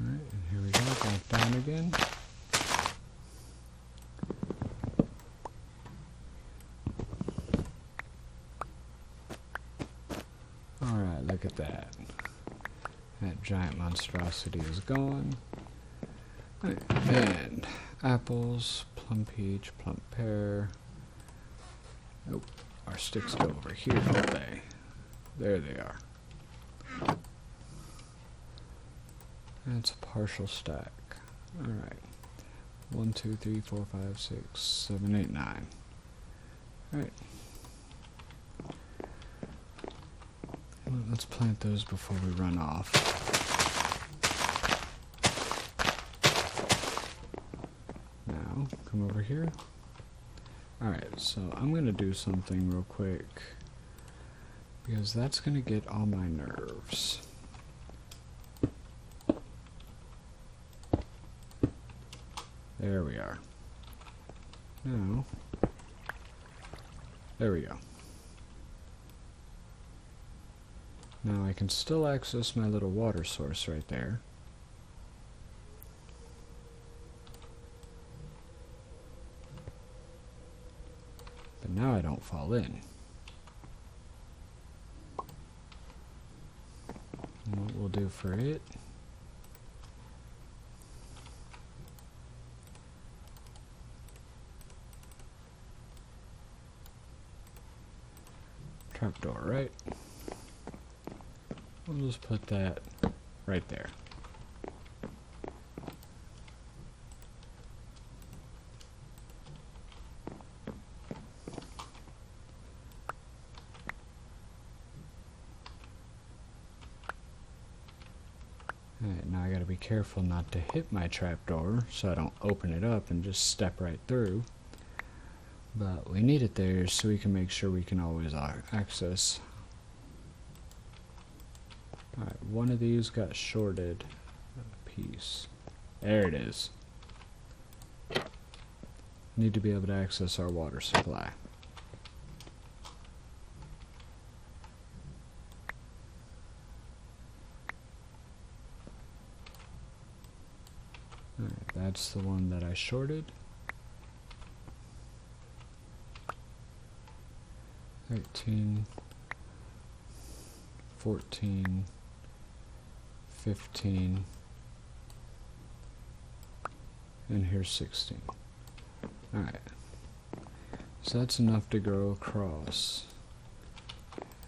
S1: Alright, and here we go, back down again. Alright, look at that. That giant monstrosity is gone. Right, and apples, plum peach, plum pear. Oh, our sticks go over here, don't they? There they are. That's a partial stack. Alright. 1, 2, 3, 4, 5, 6, 7, 8, 9. Alright. Well, let's plant those before we run off. Now, come over here. Alright, so I'm going to do something real quick, because that's going to get on my nerves. There we are. Now, there we go. Now I can still access my little water source right there. But now I don't fall in. And what we'll do for it, trapdoor, right? We'll just put that right there. Alright, now I gotta be careful not to hit my trapdoor so I don't open it up and just step right through. But we need it there so we can make sure we can always access. Alright, one of these got shorted a piece. There it is. Need to be able to access our water supply. Alright, that's the one that I shorted. 13, 14, 15, and here's 16. Alright, so that's enough to go across.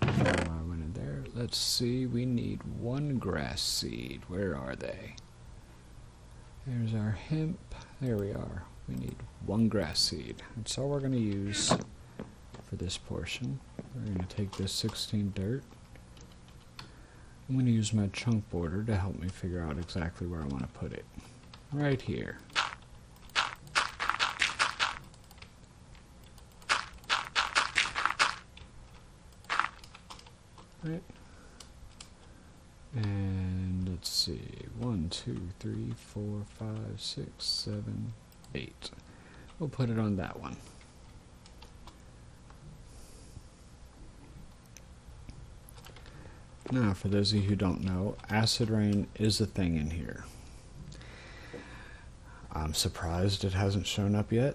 S1: I went in there. Let's see, we need one grass seed. Where are they? There's our hemp. There we are. We need one grass seed. That's all we're going to use for this portion. We're going to take this 16 dirt. I'm going to use my chunk border to help me figure out exactly where I want to put it. Right here. Right. And let's see. 1, 2, 3, 4, 5, 6, 7, 8. We'll put it on that one. Now, for those of you who don't know, acid rain is a thing in here. I'm surprised it hasn't shown up yet.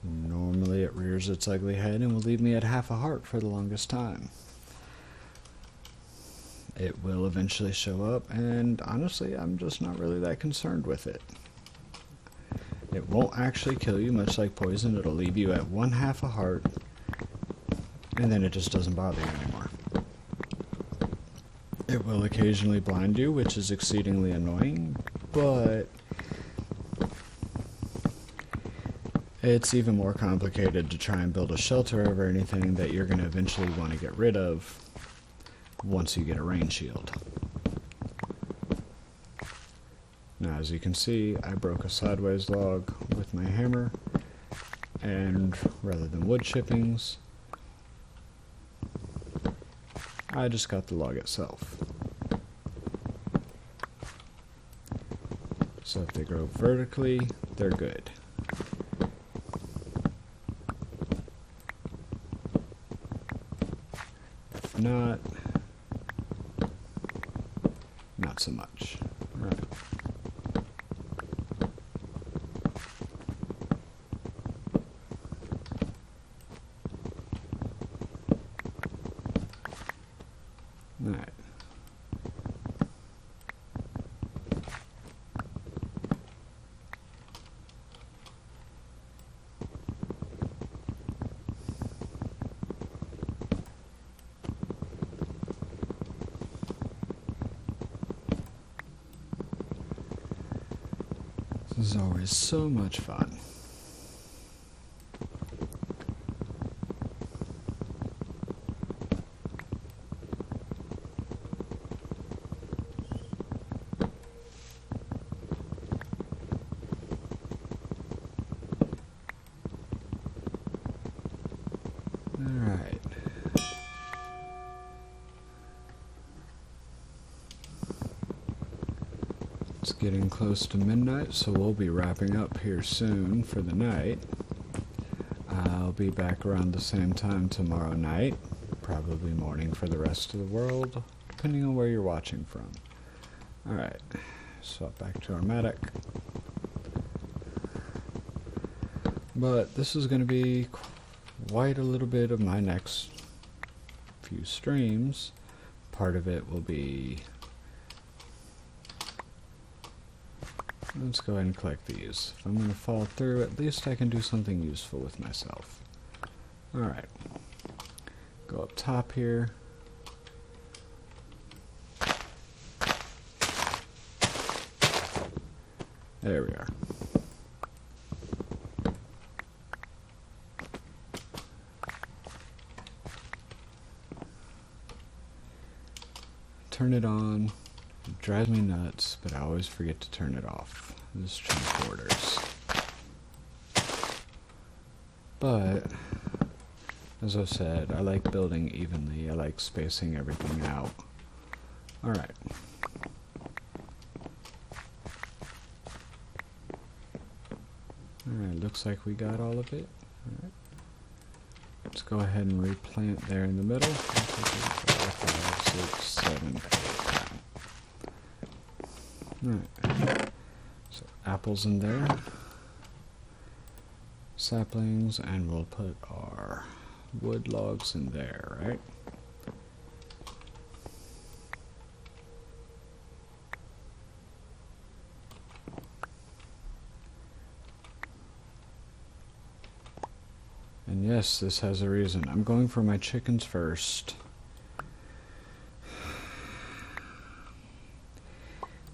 S1: Normally it rears its ugly head and will leave me at half a heart for the longest time. It will eventually show up, and honestly, I'm just not really that concerned with it. It won't actually kill you, much like poison. It'll leave you at 1/2 a heart, and then it just doesn't bother you anymore. It will occasionally blind you, which is exceedingly annoying, but it's even more complicated to try and build a shelter over anything that you're going to eventually want to get rid of once you get a rain shield. Now, as you can see, I broke a sideways log with my hammer, and rather than wood chippings, I just got the log itself. So if they grow vertically, they're good. If not so much. All right. All right. This is always so much fun. Alright. It's getting close to midnight, so we'll be wrapping up here soon for the night. I'll be back around the same time tomorrow night, probably morning for the rest of the world, depending on where you're watching from. Alright, swap back to our mattock. But this is going to be quite a little bit of my next few streams. Part of it will be... Let's go ahead and collect these. If I'm going to fall through, at least I can do something useful with myself. Alright. Go up top here. There we are. Turn it on. It drives me nuts, but I always forget to turn it off. This chunk borders. But, as I've said, I like building evenly. I like spacing everything out. Alright. Alright, looks like we got all of it. Alright. Let's go ahead and replant there in the middle. 1, 2, 3, 4, 5, 6, 7, 8, 9. Alright. So apples in there. Saplings, and we'll put our wood logs in there, right? And yes, this has a reason. I'm going for my chickens first.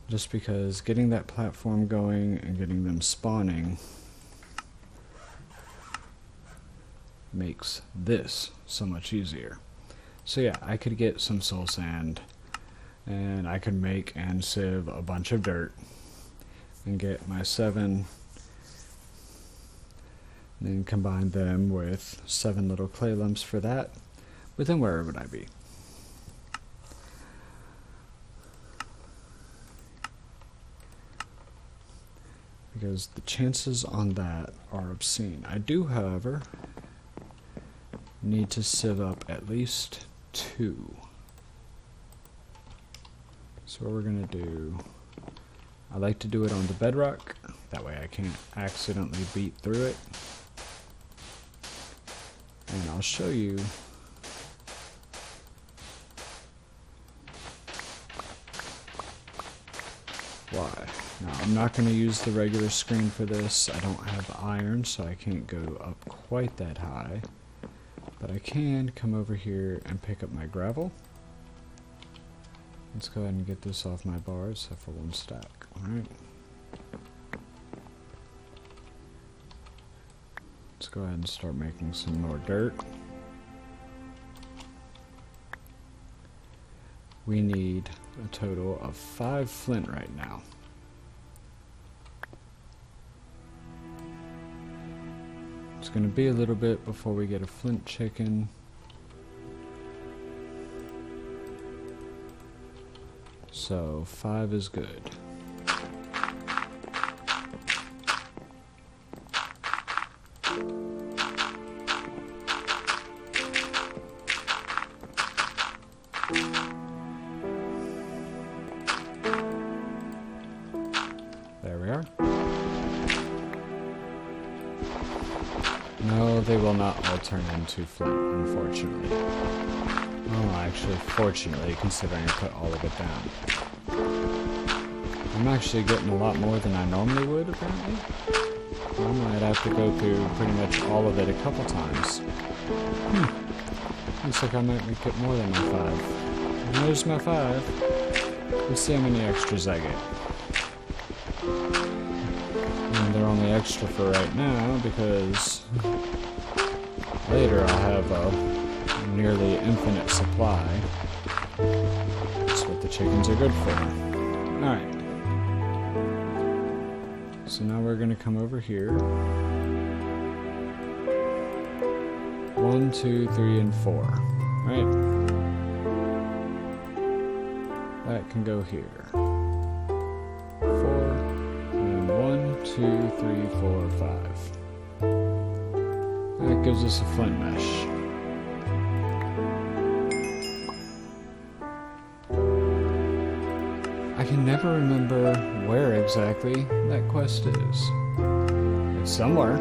S1: Just because getting that platform going and getting them spawning makes this so much easier. So yeah, I could get some soul sand, and I could make and sieve a bunch of dirt, and get my 7, and then combine them with 7 little clay lumps for that. But then where would I be? Because the chances on that are obscene. I do, however, need to sieve up at least 2. So what we're going to do, I like to do it on the bedrock, that way I can't accidentally beat through it. And I'll show you why. Now, I'm not going to use the regular screen for this. I don't have iron, so I can't go up quite that high. But I can come over here and pick up my gravel. Let's go ahead and get this off my bars, except for 1 stack. Alright. Let's go ahead and start making some more dirt. We need a total of 5 flint right now. It's going to be a little bit before we get a flint chicken. So 5 is good. There we are. No, they will not all turn into flint, unfortunately. Oh, actually, fortunately, considering I put all of it down. I'm actually getting a lot more than I normally would, apparently. I might have to go through pretty much all of it a couple times. Looks like I might get more than my 5. And there's my 5. Let's see how many extras I get. And they're only extra for right now, because later I'll have a nearly infinite supply. That's what the chickens are good for. Alright. So now we're going to come over here. 1, 2, 3, and 4. Right? That can go here. 4, and 1, 2, 3, 4, 5. That gives us a flint mesh. I can never remember where exactly that quest is. It's somewhere.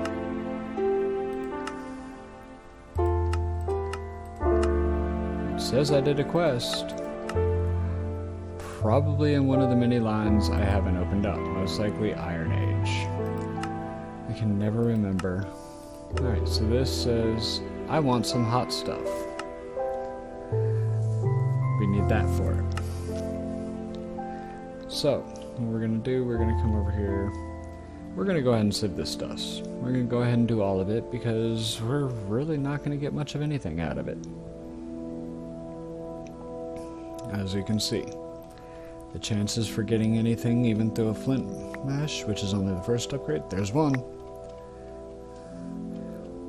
S1: It says I did a quest. Probably in one of the many lines I haven't opened up. Most likely Iron Age. I can never remember. Alright, so this says, I want some hot stuff. We need that for it. So, what we're going to do, we're going to come over here. We're going to go ahead and sieve this dust. We're going to go ahead and do all of it because we're really not going to get much of anything out of it. As you can see, the chances for getting anything even through a flint mesh, which is only the first upgrade, there's one,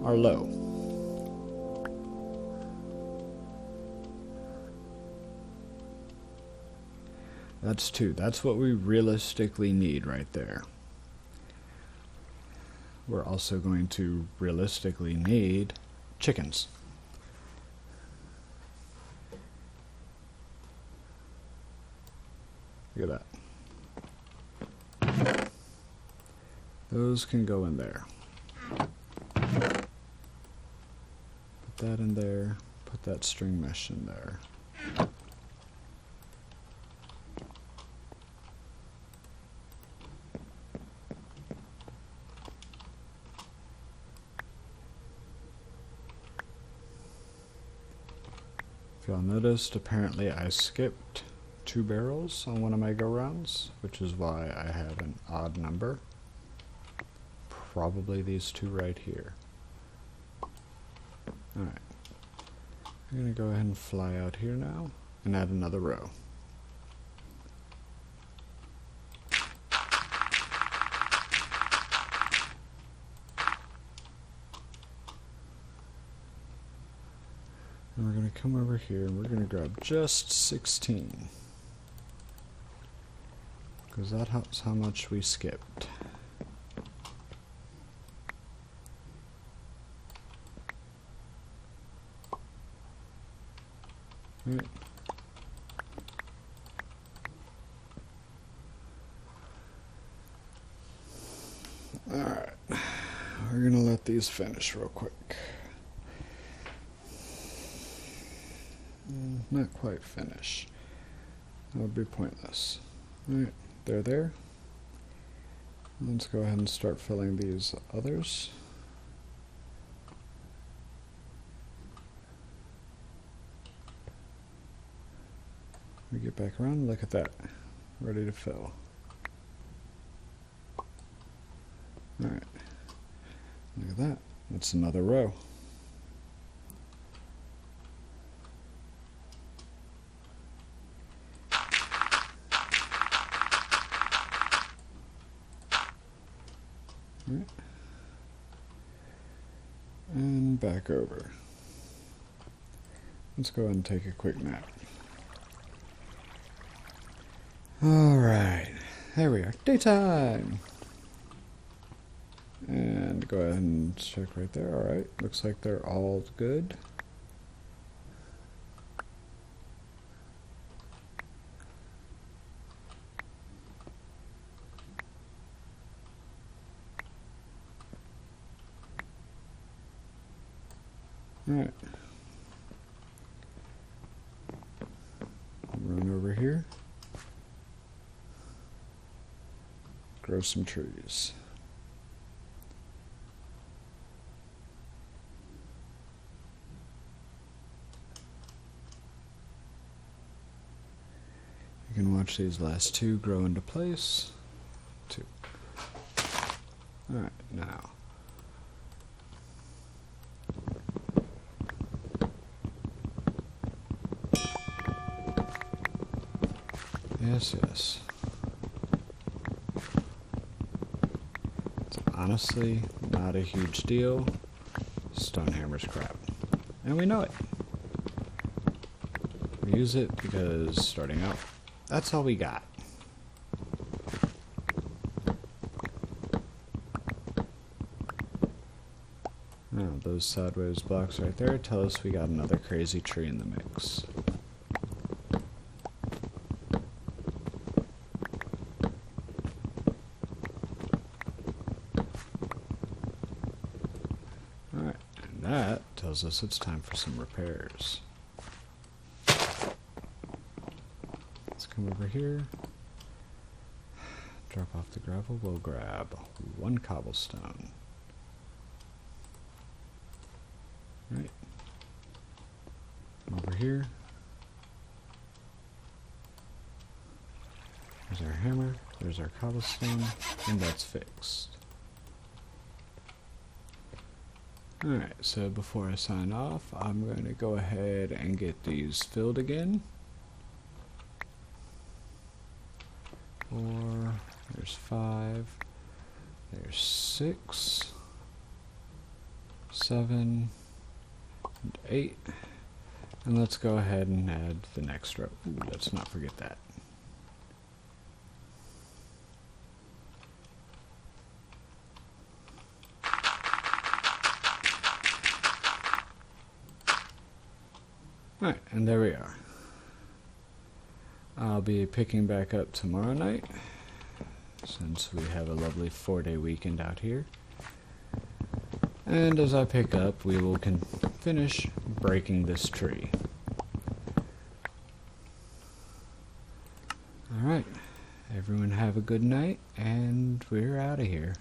S1: are low. That's 2. That's what we realistically need right there. We're also going to realistically need chickens. Look at that. Those can go in there. Put that in there. Put that string mesh in there. If y'all noticed, apparently I skipped 2 barrels on one of my go-rounds, which is why I have an odd number. Probably these 2 right here. Alright. I'm going to go ahead and fly out here now and add another row. And we're going to come over here and we're going to grab just 16. Because that helps how much we skipped. Right. Alright. We're going to let these finish real quick. Not quite finish. That would be pointless. Alright, they're there. Let's go ahead and start filling these others. We get back around, look at that. Ready to fill. Alright. Look at that. That's another row. Right. And back over. Let's go ahead and take a quick nap. Alright, there we are. Daytime! And go ahead and check right there. Alright, looks like they're all good. Alright. Run over here. Grow some trees. You can watch these last two grow into place. 2. Alright, now. Yes, yes. It's honestly not a huge deal. Stonehammer's crap. And we know it. We use it because starting out, that's all we got. Now, those sideways blocks right there tell us we got another crazy tree in the mix. Alright, and that tells us it's time for some repairs. Let's come over here. Drop off the gravel. We'll grab 1 cobblestone. Right. Come over here. There's our hammer. There's our cobblestone. And that's fixed. Alright, so before I sign off, I'm going to go ahead and get these filled again. 4, there's 5, there's 6, 7, and 8. And let's go ahead and add the next row. Ooh, let's not forget that. Alright, and there we are. I'll be picking back up tomorrow night, since we have a lovely 4-day weekend out here. And as I pick up, we will finish breaking this tree. Alright, everyone have a good night, and we're out of here.